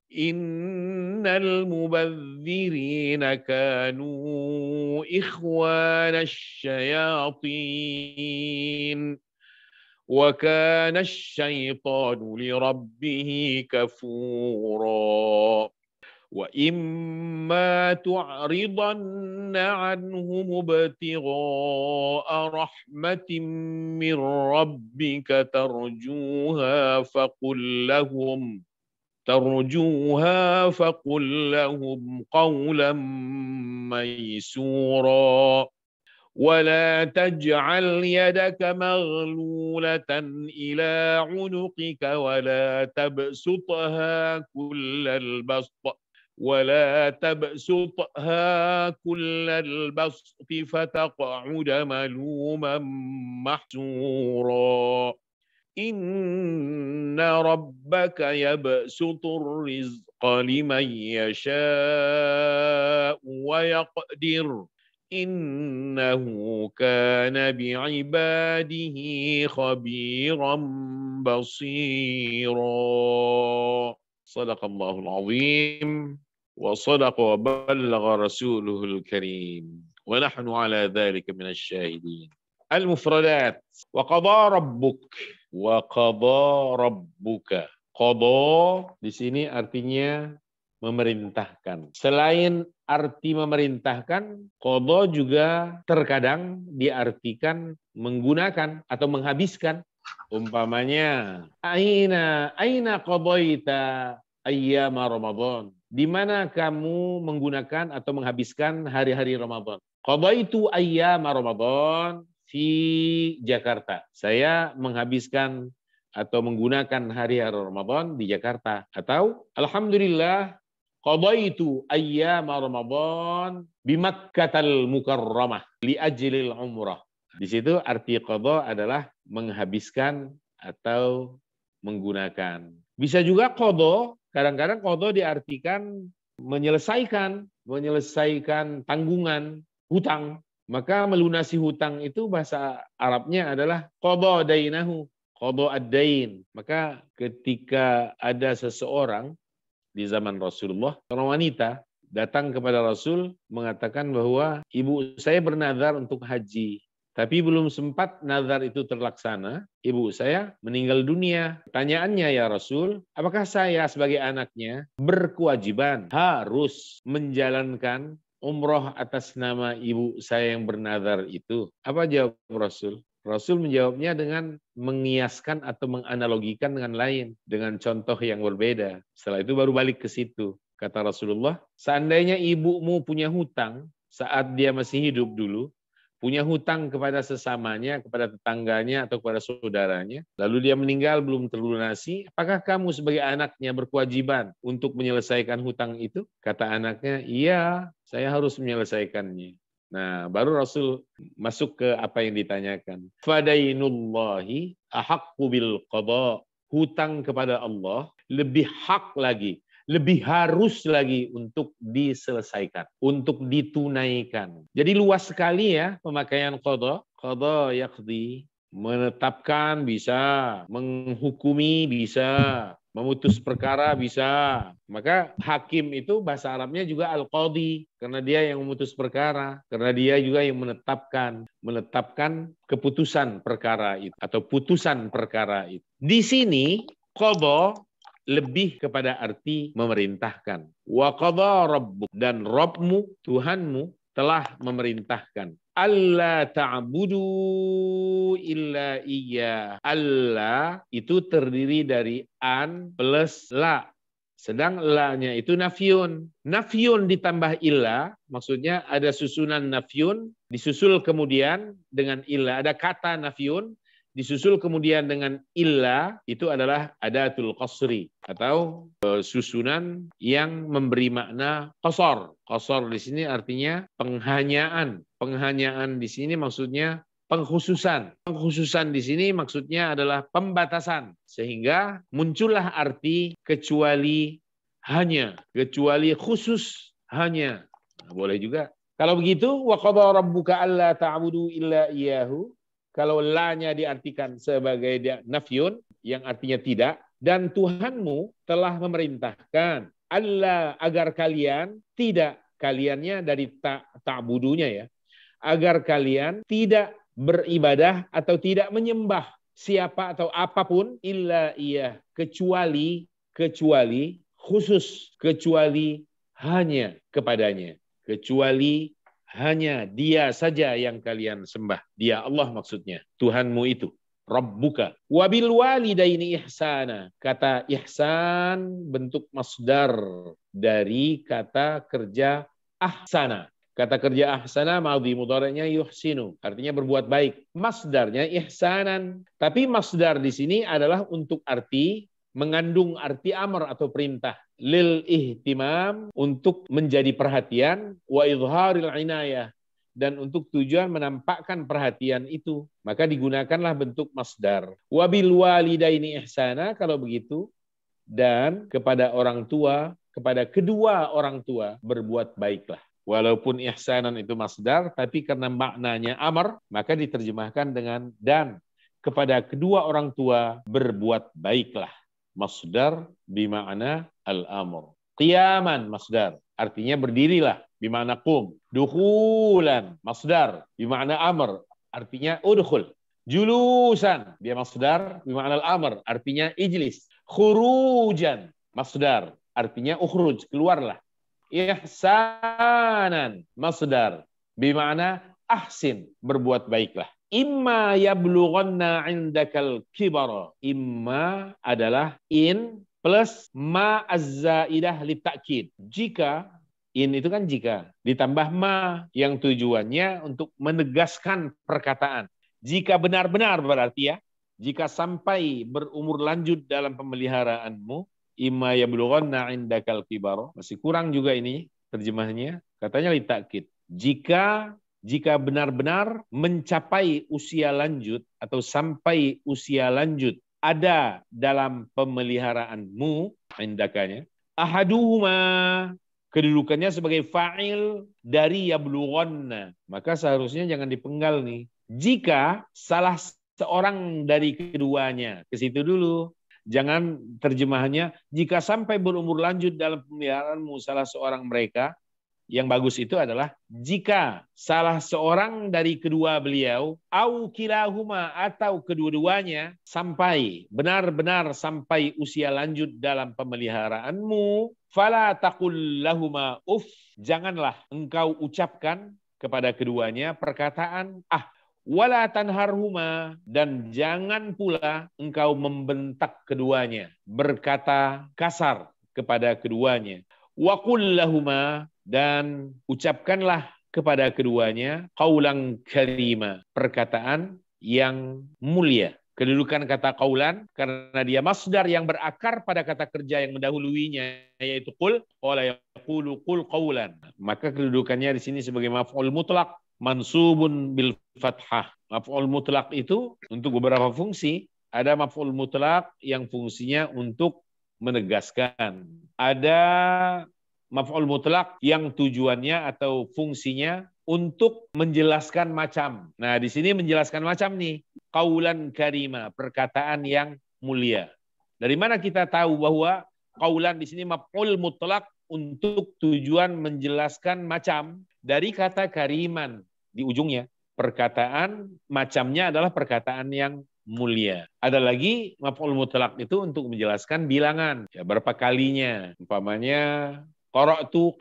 إن المبذرين كانوا إخوان الشياطين وكان الشيطان لربه كفورا وإما تعرضن عنهم ابتغاء رحمة من ربك ترجوها فقل لهم قولا ميسورا ولا تجعل يدك مغلولة إلى عنقك ولا تبسطها كل البسط فتقعد ملوما محسورا إن ربك يبسط الرزق لمن يشاء ويقدر إنه كان بعباده خبيرا بصيرا صدق الله العظيم وصدق وبلغ رسوله الكريم ونحن على ذلك من الشاهدين. المفردات وقضى ربك. Qadha di sini artinya memerintahkan. Selain arti memerintahkan, qadha juga terkadang diartikan menggunakan atau menghabiskan. Umpamanya, aina qadaita ayyama Ramadan. Di mana kamu menggunakan atau menghabiskan hari-hari Ramadan? Qadaitu ayyama Ramadan di Jakarta. Saya menghabiskan atau menggunakan hari-hari Ramadan di Jakarta. Atau alhamdulillah qadaitu ayyama Ramadan bimakkatal mukarramah li ajlil umrah. Di situ arti qada adalah menghabiskan atau menggunakan. Bisa juga qada, kadang-kadang qada diartikan menyelesaikan tanggungan, hutang. Maka melunasi hutang itu bahasa Arabnya adalah qada dainahu, qada ad-dain. Maka ketika ada seseorang di zaman Rasulullah, seorang wanita datang kepada Rasul mengatakan bahwa ibu saya bernazar untuk haji, tapi belum sempat nazar itu terlaksana, ibu saya meninggal dunia. Pertanyaannya, ya Rasul, apakah saya sebagai anaknya berkewajiban harus menjalankan umroh atas nama ibu saya yang bernazar itu? Apa jawab Rasul? Rasul menjawabnya dengan mengiaskan atau menganalogikan dengan lain, dengan contoh yang berbeda. Setelah itu baru balik ke situ. Kata Rasulullah, seandainya ibumu punya hutang saat dia masih hidup dulu, punya hutang kepada sesamanya, kepada tetangganya atau kepada saudaranya, lalu dia meninggal belum terlunasi, apakah kamu sebagai anaknya berkewajiban untuk menyelesaikan hutang itu? Kata anaknya, iya, saya harus menyelesaikannya. Nah, baru Rasul masuk ke apa yang ditanyakan. Fadainullahi ahaqqu bil qada. Hutang kepada Allah lebih hak lagi, lebih harus lagi untuk diselesaikan, untuk ditunaikan. Jadi luas sekali ya pemakaian qada. Qada yaqdi, menetapkan bisa, menghukumi bisa, memutus perkara bisa. Maka hakim itu bahasa Arabnya juga al-qadhi, karena dia yang memutus perkara, karena dia juga yang menetapkan keputusan perkara itu atau putusan perkara itu. Di sini qada lebih kepada arti memerintahkan. Wa qadha rabbuk, dan Rabbmu, Tuhanmu telah memerintahkan. Alla ta'budu illa iya. Allah itu terdiri dari an plus la. Sedang la-nya itu nafyun. Nafyun ditambah illa, maksudnya ada susunan nafyun, disusul kemudian dengan illa. Ada kata nafyun, disusul kemudian dengan illa, itu adalah adatul qasri atau susunan yang memberi makna qasar. Qasar di sini artinya penghanyaan. Penghanyaan di sini maksudnya pengkhususan. Pengkhususan di sini maksudnya adalah pembatasan. Sehingga muncullah arti kecuali hanya, kecuali khusus hanya. Nah, boleh juga. Kalau begitu, wa qadha rabbuka alla ta'budu illa iyyahu. Kalau la-nya diartikan sebagai nafyun, yang artinya tidak, dan Tuhanmu telah memerintahkan Allah agar kalian tidak, kaliannya dari ta'budunya ya, agar kalian tidak beribadah atau tidak menyembah siapa atau apapun illa iya, kecuali khusus, kecuali hanya kepadanya, kecuali hanya dia saja yang kalian sembah. Dia Allah maksudnya. Tuhanmu itu. Rabbuka. Wabil walidaini ihsana. Kata ihsan bentuk masdar dari kata kerja ahsana. Kata kerja ahsana madhi mudhari'nya yuhsinu. Artinya berbuat baik. Masdarnya ihsanan. Tapi masdar di sini adalah untuk arti, mengandung arti amr atau perintah. Lil ihtimam, untuk menjadi perhatian, wa idharil inayah, dan untuk tujuan menampakkan perhatian itu, maka digunakanlah bentuk masdar. Wabil walidaini ihsana, kalau begitu, dan kepada orang tua, kepada kedua orang tua berbuat baiklah. Walaupun ihsanan itu masdar, tapi karena maknanya amr, maka diterjemahkan dengan dan kepada kedua orang tua berbuat baiklah. Masdar bima'na al-amr. Qiyaman masdar, artinya berdirilah, bima'na qum. Dukhulan masdar, bima'na amr, artinya udkhul. Julusan, dia masdar, bima'na al-amr, artinya ijlis. Khurujan masdar, artinya ukhruj, keluarlah. Ihsanan masdar, bima'na ahsin, berbuat baiklah. Imma yablughanna indakal kibara. Imma adalah in plus ma az-zaidah li ta'kid. Jika, in itu kan jika, ditambah ma yang tujuannya untuk menegaskan perkataan. Jika benar-benar berarti ya, jika sampai berumur lanjut dalam pemeliharaanmu, imma yablughanna indakal kibar. Masih kurang juga ini terjemahnya. Katanya litakid. Jika benar-benar mencapai usia lanjut atau sampai usia lanjut ada dalam pemeliharaanmu, indakanya, ahaduhuma, kedudukannya sebagai fa'il dari yablughanna, maka seharusnya jangan dipenggal nih. Jika salah seorang dari keduanya, ke situ dulu. Jangan terjemahannya, jika sampai berumur lanjut dalam pemeliharaanmu salah seorang mereka. Yang bagus itu adalah jika salah seorang dari kedua beliau, au kilahuma, atau kedua-duanya, sampai benar-benar sampai usia lanjut dalam pemeliharaanmu, fala taqul lahuma uff, janganlah engkau ucapkan kepada keduanya perkataan wala tanharhuma, dan jangan pula engkau membentak keduanya, berkata kasar kepada keduanya. Wa qul lahuma, dan ucapkanlah kepada keduanya qaulan karima, perkataan yang mulia. Kedudukan kata qaulan karena dia masdar yang berakar pada kata kerja yang mendahuluinya, yaitu qul, qala yaqulu qul qaulan. Maka kedudukannya di sini sebagai maf'ul mutlaq mansubun bil fathah. Maf'ul mutlaq itu untuk beberapa fungsi. Ada maf'ul mutlaq yang fungsinya untuk menegaskan. Ada maf'ul mutlaq yang tujuannya atau fungsinya untuk menjelaskan macam. Nah, di sini menjelaskan macam nih. Qaulan karima, perkataan yang mulia. Dari mana kita tahu bahwa qaulan di sini maf'ul mutlaq untuk tujuan menjelaskan macam? Dari kata kariman di ujungnya. Perkataan macamnya adalah perkataan yang mulia. Ada lagi maf'ul mutlaq itu untuk menjelaskan bilangan. Ya, berapa kalinya. Umpamanya qara'tu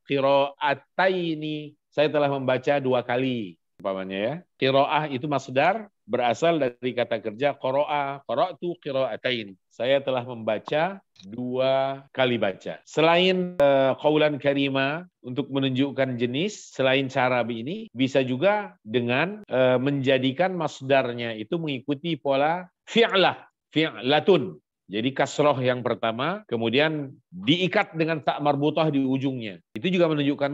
qira'ataini, saya telah membaca 2 kali. Umpamanya ya. Qira'ah itu masdar berasal dari kata kerja qara'a, qara'tu qira'atain. Saya telah membaca 2 kali baca. Selain qaulan karima untuk menunjukkan jenis, selain cara ini bisa juga dengan menjadikan masdarnya itu mengikuti pola fi'lah, fi'latun. Jadi kasroh yang pertama, kemudian diikat dengan tak marbutah di ujungnya. Itu juga menunjukkan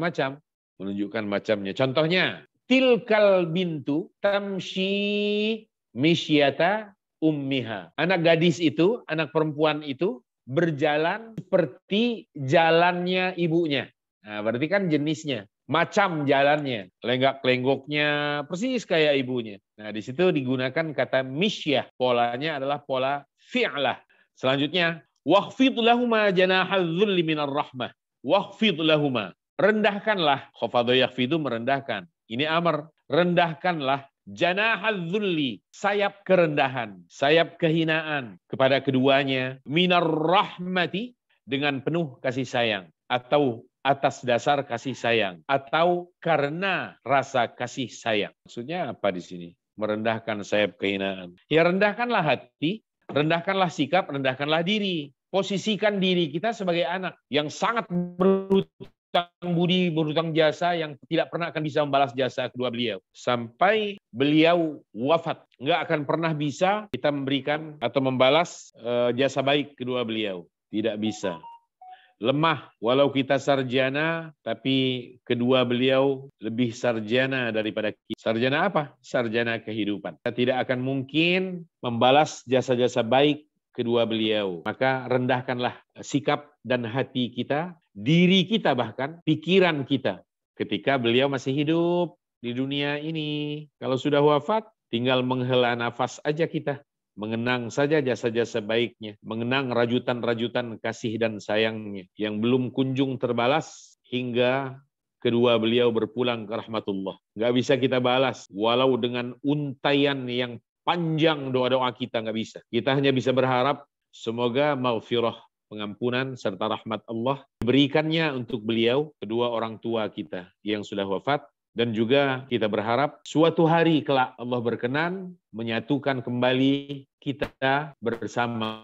macamnya. Contohnya, tilkal bintu tamshi misyata ummiha. Anak gadis itu, anak perempuan itu berjalan seperti jalannya ibunya. Nah, berarti kan jenisnya, macam jalannya, lenggak-lenggoknya persis kayak ibunya. Nah, di situ digunakan kata misyah. Polanya adalah pola fi'lah. Selanjutnya, wakhfid lahuma janahal dzulli minar rahmah. Wakhfid lahuma, rendahkanlah. Khafadha yakhfidu, merendahkan. Ini amr, rendahkanlah janahal dzulli, sayap kerendahan, sayap kehinaan kepada keduanya, minar rahmati, dengan penuh kasih sayang, atau atas dasar kasih sayang, atau karena rasa kasih sayang. Maksudnya apa di sini? Merendahkan sayap kehinaan. Ya, rendahkanlah hati, rendahkanlah sikap, rendahkanlah diri. Posisikan diri kita sebagai anak yang sangat berhutang budi, berhutang jasa, yang tidak pernah akan bisa membalas jasa kedua beliau. Sampai beliau wafat. Nggak akan pernah bisa kita memberikan atau membalas jasa baik kedua beliau. Tidak bisa. Lemah, walau kita sarjana, tapi kedua beliau lebih sarjana daripada kita. Sarjana apa? Sarjana kehidupan. Kita tidak akan mungkin membalas jasa-jasa baik kedua beliau. Maka rendahkanlah sikap dan hati kita, diri kita bahkan, pikiran kita ketika beliau masih hidup di dunia ini. Kalau sudah wafat, tinggal menghela nafas aja kita. Mengenang saja jasa-jasa baiknya, mengenang rajutan-rajutan kasih dan sayangnya yang belum kunjung terbalas hingga kedua beliau berpulang ke rahmatullah. Nggak bisa kita balas, walau dengan untaian yang panjang doa-doa kita nggak bisa. Kita hanya bisa berharap semoga maghfirah, pengampunan serta rahmat Allah diberikannya untuk beliau, kedua orang tua kita yang sudah wafat. Dan juga kita berharap suatu hari kelak Allah berkenan menyatukan kembali kita bersama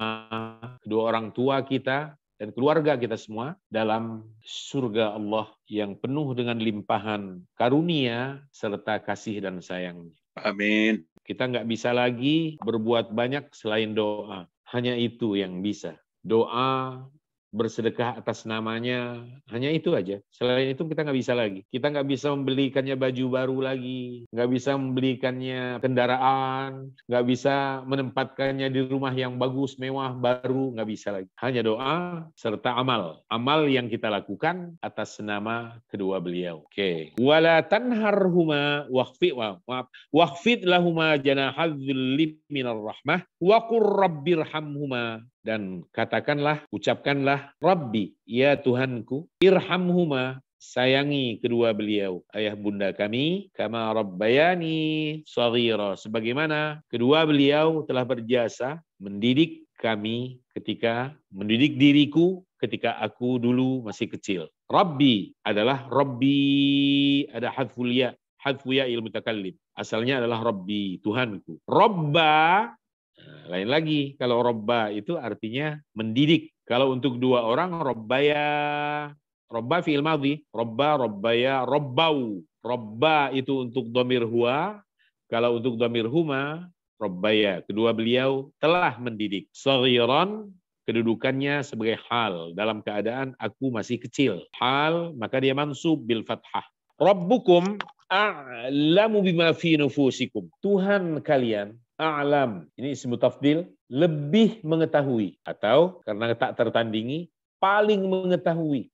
kedua orang tua kita dan keluarga kita semua dalam surga Allah yang penuh dengan limpahan karunia serta kasih dan sayang. Amin. Kita nggak bisa lagi berbuat banyak selain doa. Hanya itu yang bisa. doa, bersedekah atas namanya, hanya itu aja. Selain itu kita nggak bisa lagi. Kita nggak bisa membelikannya baju baru lagi, nggak bisa membelikannya kendaraan, nggak bisa menempatkannya di rumah yang bagus, mewah, baru, nggak bisa lagi. Hanya doa serta amal. Amal yang kita lakukan atas nama kedua beliau. Oke. Wala tanharhuma waqfid lahuma janahadzulli minar rahmah wa qur rabbirhamhuma. Dan katakanlah, ucapkanlah, Rabbi, ya Tuhanku, irhamhuma, sayangi kedua beliau, ayah bunda kami, kama rabbayani shaghira, sebagaimana kedua beliau telah berjasa mendidik kami mendidik diriku ketika aku dulu masih kecil. Rabbi adalah Rabbi, ada hadful ya il mutakallim. Asalnya adalah Rabbi, Tuhanku. Robba, lain lagi, kalau robba itu artinya mendidik. Kalau untuk dua orang, robba fi'il madhi, robbaya, robbau. Robba itu untuk dhamir huwa, kalau untuk dhamir huma, robbaya. Kedua beliau telah mendidik. Saghiran, kedudukannya sebagai hal, dalam keadaan aku masih kecil. Hal, maka dia mansub bil fathah. Rabbukum a'lamu bima fi nufusikum. Tuhan kalian, a'lam, ini ismu tafdil, lebih mengetahui, atau karena tak tertandingi, paling mengetahui,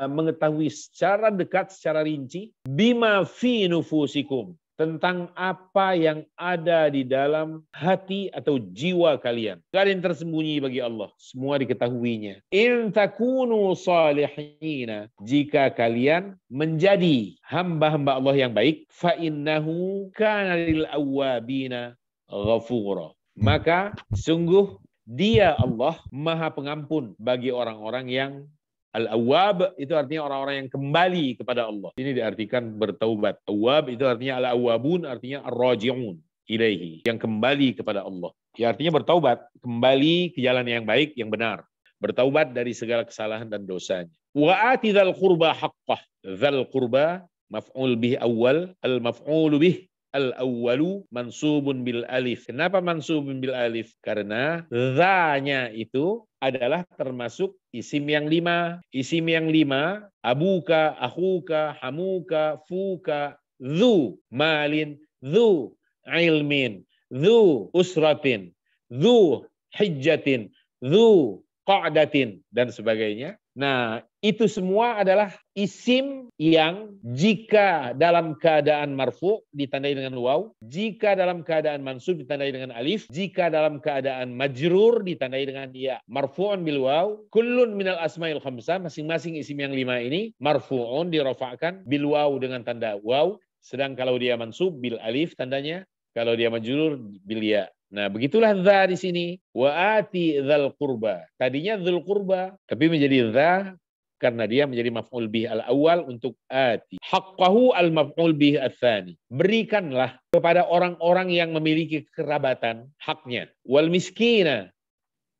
mengetahui secara dekat, secara rinci, bima fi nufusikum, tentang apa yang ada di dalam hati atau jiwa kalian. Tidak ada yang tersembunyi bagi Allah, semua diketahuinya. In takunu salihina, jika kalian menjadi hamba-hamba Allah yang baik, fa innahu kana lil awwabina ghafura. Maka sungguh dia Allah Maha Pengampun bagi orang-orang yang Al-awwab itu artinya orang-orang yang kembali kepada Allah. Ini diartikan bertaubat. Awwab itu artinya al-awwabun, artinya ar-raji'un ilaihi, yang kembali kepada Allah. Ya artinya bertaubat, kembali ke jalan yang baik, yang benar. Bertaubat dari segala kesalahan dan dosanya. Wa ati dzal qurba haqqah. Dzal qurba maf'ul bih awal, al-maf'ul bih al-awwalu mansubun bil alif. Kenapa mansubun bil alif? Karena dzanya itu adalah termasuk isim yang 5. Isim yang 5, abuka, akhuka, hamuka, fuka, dzu malin, dzu ilmin, dzu usratin, dzu hijjatin, dzu qa'datin, dan sebagainya. Nah, itu semua adalah isim yang jika dalam keadaan marfu ditandai dengan waw, jika dalam keadaan mansub ditandai dengan alif, jika dalam keadaan majrur ditandai dengan ya. Marfu'un bil waw, kullun minal asma'il khamsah, masing-masing isim yang 5 ini marfu'un dirafa'kan bil waw dengan tanda waw, sedang kalau dia mansub bil alif tandanya, kalau dia majrur bil ya. Nah, begitulah dza di sini. Wa ati dzal qurba. Tadinya dzul qurba, tapi menjadi dza karena dia menjadi maf'ul bih al-awwal untuk ati. Haqqahu al-maf'ul bih ats-tsani. Berikanlah kepada orang-orang yang memiliki kerabatan haknya. Wal miskina,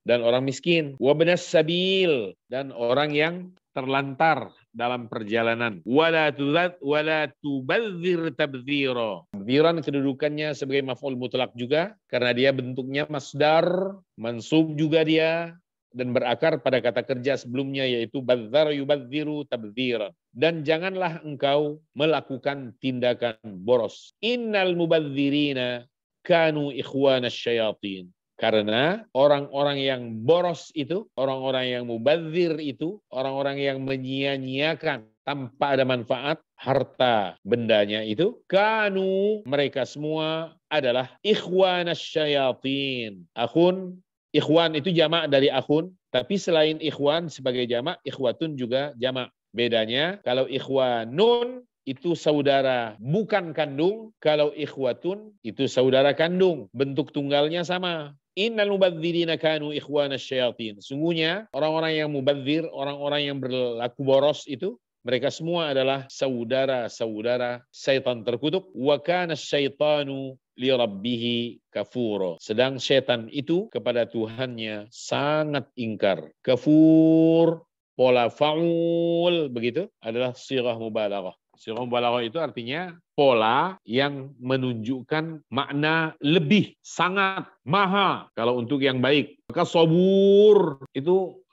dan orang miskin. Wa ibnas sabil, dan orang yang terlantar dalam perjalanan. Wala tubadzir tabdzira. Tabdziran kedudukannya sebagai maf'ul mutlak juga karena dia bentuknya masdar, mansub juga dia, dan berakar pada kata kerja sebelumnya yaitu badzar yubadziru tabdziran. Dan janganlah engkau melakukan tindakan boros. Innal mubadzirina kanu ikhwanas syayatin. Karena orang-orang yang boros itu, orang-orang yang mubadzir itu, orang-orang yang menyia-nyiakan tanpa ada manfaat harta bendanya itu, kanu, mereka semua adalah ikhwanas syayatin. Akhun, ikhwan itu jamak dari akhun, tapi selain ikhwan sebagai jamak, ikhwatun juga jamak. Bedanya, kalau ikhwanun itu saudara bukan kandung, kalau ikhwatun itu saudara kandung, bentuk tunggalnya sama. Innal mubadzirina kanu ikhwanas syayatin. Sungguhnya orang-orang yang mubadzir, orang-orang yang berlaku boros itu, mereka semua adalah saudara-saudara syaitan terkutuk. Wa kana syaitanu li rabbih kafura. Sedang syaitan itu kepada Tuhannya sangat ingkar. Kafur, pola faul, begitu, adalah sirah mubalaghah. Sirah mubalaghah itu artinya pola yang menunjukkan makna lebih, sangat, maha. Kalau untuk yang baik, Maka sabur itu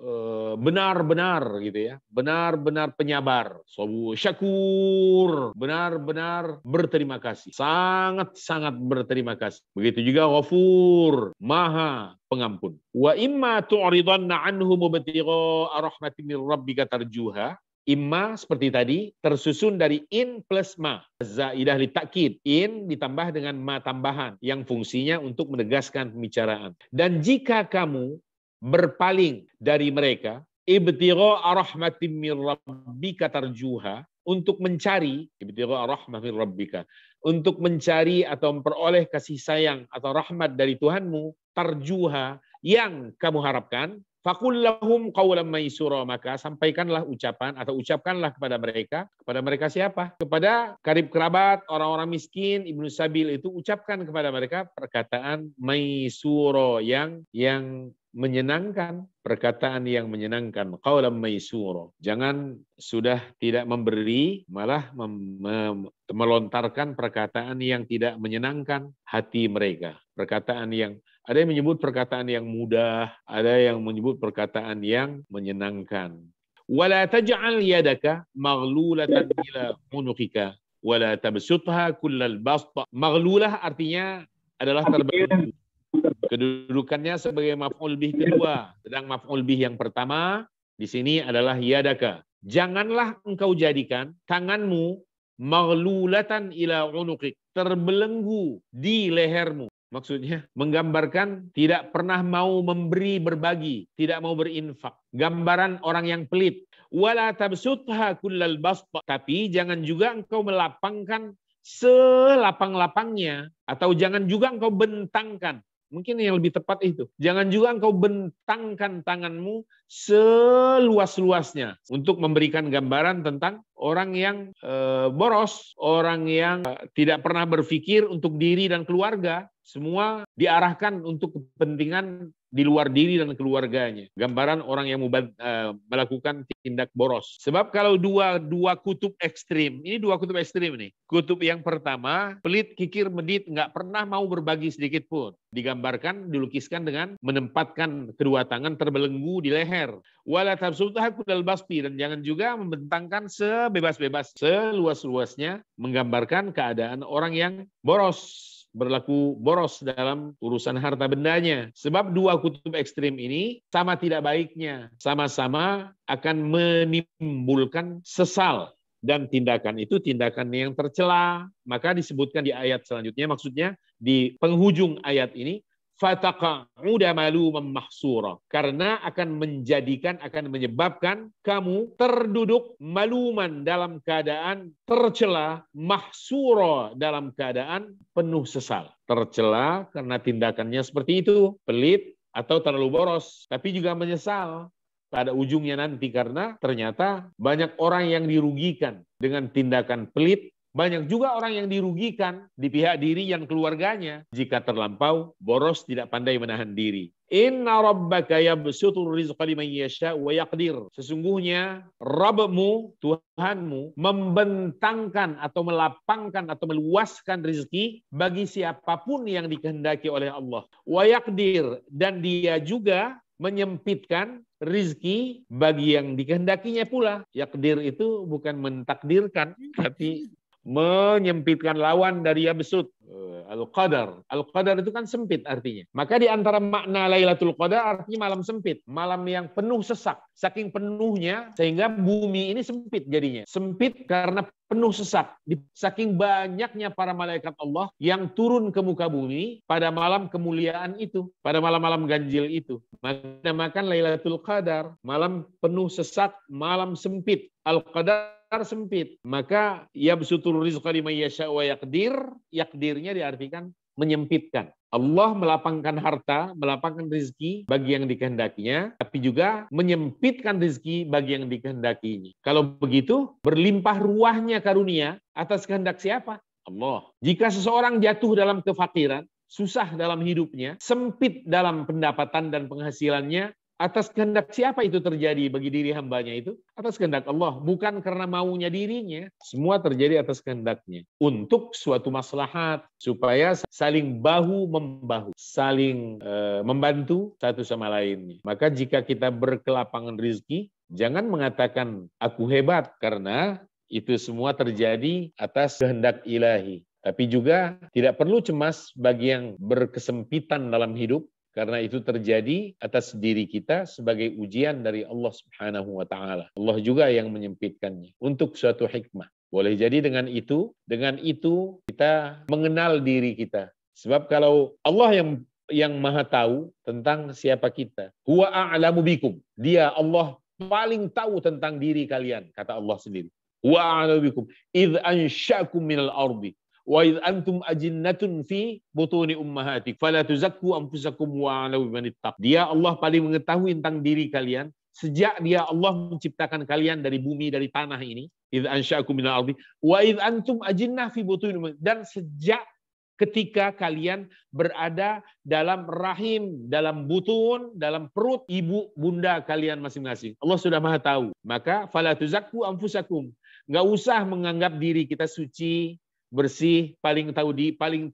benar-benar gitu ya, benar-benar penyabar. Sabur, syakur, benar-benar berterima kasih, sangat-sangat berterima kasih. Begitu juga ghafur, maha pengampun. Wa imma tu'ridanna anhum ibtigha'a rahmatin min rabbika tarjuha. Imma seperti tadi tersusun dari in plus ma. Zaidah li takkid. In ditambah dengan ma tambahan yang fungsinya untuk menegaskan pembicaraan. Dan jika kamu berpaling dari mereka, ibtigha'a rahmatin min rabbika tarjuha, untuk mencari, ibtigha'a rahmatin min rabbika, untuk mencari atau memperoleh kasih sayang atau rahmat dari Tuhanmu, tarjuha, yang kamu harapkan, faqul lahum qawlan maysura, maka sampaikanlah ucapan atau ucapkanlah kepada mereka siapa? Kepada karib kerabat, orang-orang miskin, ibnu sabil itu ucapkan kepada mereka perkataan maysura yang menyenangkan, perkataan yang menyenangkan, qawlan maysura. Jangan sudah tidak memberi malah melontarkan perkataan yang tidak menyenangkan hati mereka. Perkataan yang ada yang menyebut perkataan yang mudah, ada yang menyebut perkataan yang menyenangkan. Wala taj'al yadaka maghlulatan ila unuqika wala tabsutha kullal bast. Maghlulah artinya adalah terbelenggu. Kedudukannya sebagai maf'ul bih kedua, sedang maf'ul bih yang pertama di sini adalah yadaka. Janganlah engkau jadikan tanganmu maghlulatan ila unuqik, terbelenggu di lehermu. Maksudnya menggambarkan tidak pernah mau memberi, berbagi, tidak mau berinfak. Gambaran orang yang pelit. Wala tabsutha kullal bast. Tapi jangan juga engkau melapangkan selapang-lapangnya, atau jangan juga engkau bentangkan. Mungkin yang lebih tepat itu. Jangan juga engkau bentangkan tanganmu seluas-luasnya untuk memberikan gambaran tentang orang yang boros, orang yang tidak pernah berpikir untuk diri dan keluarga. Semua diarahkan untuk kepentingan di luar diri dan keluarganya. Gambaran orang yang melakukan tindak boros. Sebab kalau dua kutub ekstrim, ini dua kutub ekstrim nih. Kutub yang pertama, pelit, kikir, medit, nggak pernah mau berbagi sedikit pun. Digambarkan, dilukiskan dengan menempatkan kedua tangan terbelenggu di leher. Wala tabsutha kullal basti, dan jangan juga membentangkan sebebas-bebas, seluas-luasnya, menggambarkan keadaan orang yang boros, berlaku boros dalam urusan harta bendanya. Sebab dua kutub ekstrim ini sama tidak baiknya, sama-sama akan menimbulkan sesal, dan tindakan itu tindakan yang tercela. Maka disebutkan di ayat selanjutnya, maksudnya di penghujung ayat ini, fataqa'uda maluman mahsura, karena akan menyebabkan kamu terduduk maluman dalam keadaan tercela, mahsura dalam keadaan penuh sesal. Tercela karena tindakannya seperti itu, pelit atau terlalu boros, tapi juga menyesal pada ujungnya nanti, karena ternyata banyak orang yang dirugikan dengan tindakan pelit. Banyak juga orang yang dirugikan di pihak diri dan keluarganya jika terlampau boros, tidak pandai menahan diri. Inna rabbaka yabsutur rizqa liman yasha wa yaqdir. Sesungguhnya Rabbmu, Tuhanmu, membentangkan atau melapangkan atau meluaskan rezeki bagi siapapun yang dikehendaki oleh Allah. Wa yaqdir, dan dia juga menyempitkan rizki bagi yang dikehendakinya pula. Yaqdir itu bukan mentakdirkan, tapi menyempitkan, lawan dari yabsut. Al-Qadar. Al-Qadar itu kan sempit artinya. Maka di antara makna Lailatul Qadar artinya malam sempit. Malam yang penuh sesak. Saking penuhnya sehingga bumi ini sempit jadinya. Sempit karena penuh sesak. Saking banyaknya para malaikat Allah yang turun ke muka bumi pada malam kemuliaan itu. Pada malam-malam ganjil itu. Maka dinamakan Lailatul Qadar. Malam penuh sesak, malam sempit. Al-Qadar sempit. Maka yabsutur rizqa liman yasha wa yaqdir. Yaqdirnya diartikan menyempitkan. Allah melapangkan harta, melapangkan rezeki bagi yang dikehendakinya, tapi juga menyempitkan rezeki bagi yang dikehendakinya. Kalau begitu, berlimpah ruahnya karunia atas kehendak siapa? Allah. Jika seseorang jatuh dalam kefakiran, susah dalam hidupnya, sempit dalam pendapatan dan penghasilannya, Atas kehendak siapa itu terjadi bagi diri hambanya itu? Atas kehendak Allah, bukan karena maunya dirinya. Semua terjadi atas kehendaknya. Untuk suatu maslahat, supaya saling bahu-membahu, saling membantu satu sama lainnya. Maka jika kita berkelapangan rezeki, jangan mengatakan aku hebat, karena itu semua terjadi atas kehendak ilahi. Tapi juga tidak perlu cemas bagi yang berkesempitan dalam hidup, karena itu terjadi atas diri kita sebagai ujian dari Allah Subhanahu wa Ta'ala. Allah juga yang menyempitkannya untuk suatu hikmah. Boleh jadi dengan itu kita mengenal diri kita. Sebab kalau Allah yang Maha tahu tentang siapa kita, huwa a'lamu bikum. Dia Allah paling tahu tentang diri kalian, kata Allah sendiri. Huwa a'lamu bikum idz ansya'akum minal ardi wa idz antum ajinnatun fi butuni ummahatikum fala tuzakku anfusakum wa a'lamu bimanittab. Dia Allah paling mengetahui tentang diri kalian sejak dia Allah menciptakan kalian dari bumi, dari tanah ini. Idz ansya'akum minal ardi wa idz antum ajinnah fi butuni ummahatikum, dan sejak ketika kalian berada dalam rahim, dalam butun, dalam perut ibu bunda kalian masing-masing. Allah sudah Maha tahu. Maka fala tuzakku anfusakum. Enggak usah menganggap diri kita suci, bersih, paling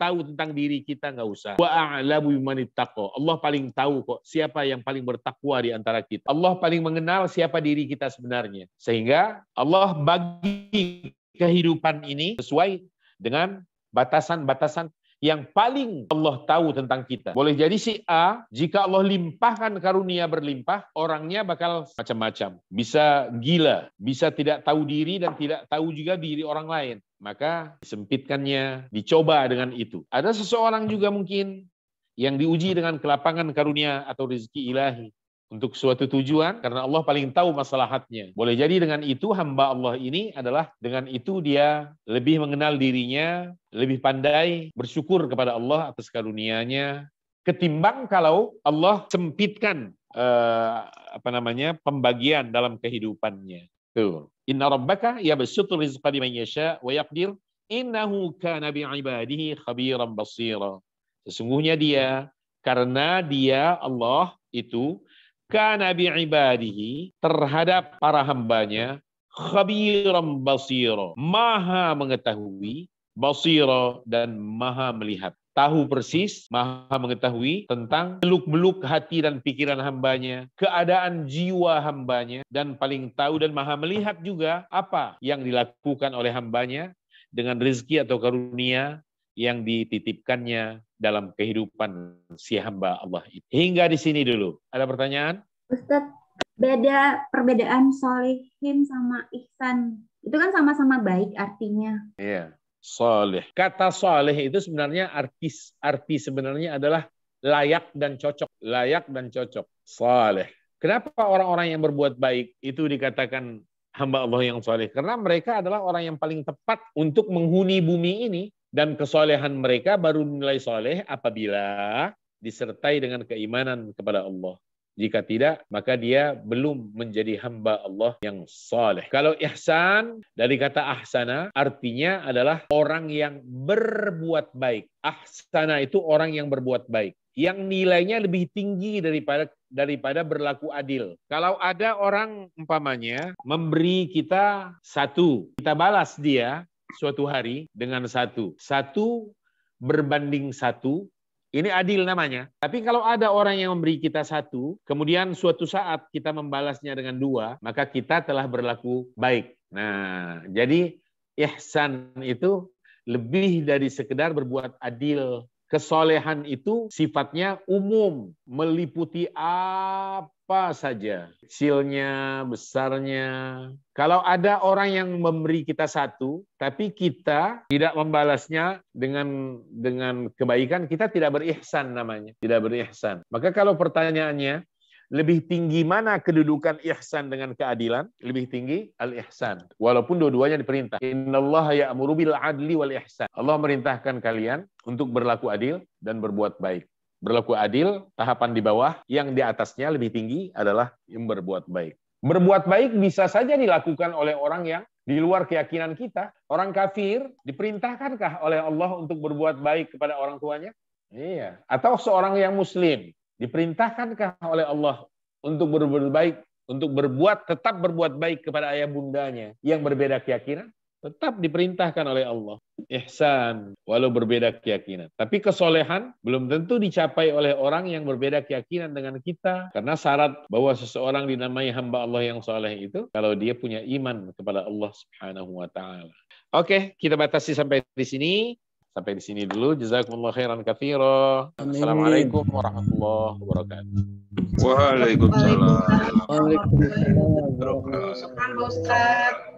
tahu tentang diri kita, enggak usah. Wa a'lamu bimanittaqo. Allah paling tahu kok siapa yang paling bertakwa di antara kita. Allah paling mengenal siapa diri kita sebenarnya. Sehingga Allah bagi kehidupan ini sesuai dengan batasan-batasan yang paling Allah tahu tentang kita. Boleh jadi si A, jika Allah limpahkan karunia berlimpah, orangnya bakal macam-macam. Bisa gila, bisa tidak tahu diri dan tidak tahu juga diri orang lain. Maka disempitkannya, dicoba dengan itu. Ada seseorang juga mungkin yang diuji dengan kelapangan karunia atau rezeki ilahi untuk suatu tujuan, karena Allah paling tahu maslahatnya. Boleh jadi dengan itu hamba Allah ini adalah dengan itu dia lebih mengenal dirinya, lebih pandai bersyukur kepada Allah atas karunia-Nya, ketimbang kalau Allah sempitkan pembagian dalam kehidupannya. Tuh. Inna rabbaka yabsutu rizqa liman yasha wa yaqdir innahu kana bi'ibadihi khabiran basira. Sesungguhnya karena dia Allah itu kana bi'ibadihi, terhadap para hambanya, khabiran basira, maha mengetahui, basira, dan maha melihat. Tahu persis, maha mengetahui tentang beluk-beluk hati dan pikiran hambanya, keadaan jiwa hambanya, dan paling tahu dan maha melihat juga apa yang dilakukan oleh hambanya dengan rezeki atau karunia yang dititipkannya dalam kehidupan si hamba Allah itu. Hingga di sini dulu. Ada pertanyaan? Ustadz, perbedaan solihin sama ihsan. Itu kan sama-sama baik artinya. Iya. Soleh. Kata soleh itu sebenarnya arti sebenarnya adalah layak dan cocok. Layak dan cocok. Soleh. Kenapa orang-orang yang berbuat baik itu dikatakan hamba Allah yang soleh? Karena mereka adalah orang yang paling tepat untuk menghuni bumi ini. Dan kesolehan mereka baru nilai soleh apabila disertai dengan keimanan kepada Allah. Jika tidak, maka dia belum menjadi hamba Allah yang saleh. Kalau ihsan, dari kata ahsana, artinya adalah orang yang berbuat baik. Ahsana itu orang yang berbuat baik, yang nilainya lebih tinggi daripada berlaku adil. Kalau ada orang umpamanya memberi kita 1, kita balas dia suatu hari dengan 1. 1 berbanding 1, ini adil namanya. Tapi kalau ada orang yang memberi kita 1, kemudian suatu saat kita membalasnya dengan 2, maka kita telah berlaku baik. Nah, jadi ihsan itu lebih dari sekedar berbuat adil. Kesolehan itu sifatnya umum, meliputi apa saja, kecilnya, besarnya. Kalau ada orang yang memberi kita 1, tapi kita tidak membalasnya dengan kebaikan, kita tidak berihsan namanya, tidak berihsan. Maka kalau pertanyaannya, lebih tinggi mana kedudukan ihsan dengan keadilan? Lebih tinggi al-ihsan. Walaupun dua-duanya diperintah. Innallaha ya'muru bil adli wal ihsan. Allah merintahkan kalian untuk berlaku adil dan berbuat baik. Berlaku adil, tahapan di bawah, yang di atasnya lebih tinggi adalah yang berbuat baik. Berbuat baik bisa saja dilakukan oleh orang yang di luar keyakinan kita. Orang kafir diperintahkankah oleh Allah untuk berbuat baik kepada orang tuanya? Iya. Atau seorang yang muslim diperintahkankah oleh Allah untuk berbuat baik, tetap berbuat baik kepada ayah bundanya yang berbeda keyakinan, tetap diperintahkan oleh Allah. Ihsan, walau berbeda keyakinan. Tapi kesolehan belum tentu dicapai oleh orang yang berbeda keyakinan dengan kita. Karena syarat bahwa seseorang dinamai hamba Allah yang soleh itu, kalau dia punya iman kepada Allah Subhanahu wa Ta'ala. Oke, kita batasi sampai di sini. Sampai di sini dulu. Jazakumullah khairan katsira. Assalamualaikum warahmatullahi wabarakatuh. Waalaikumsalam. Waalaikumsalam. Syukran, Pak Ustadz.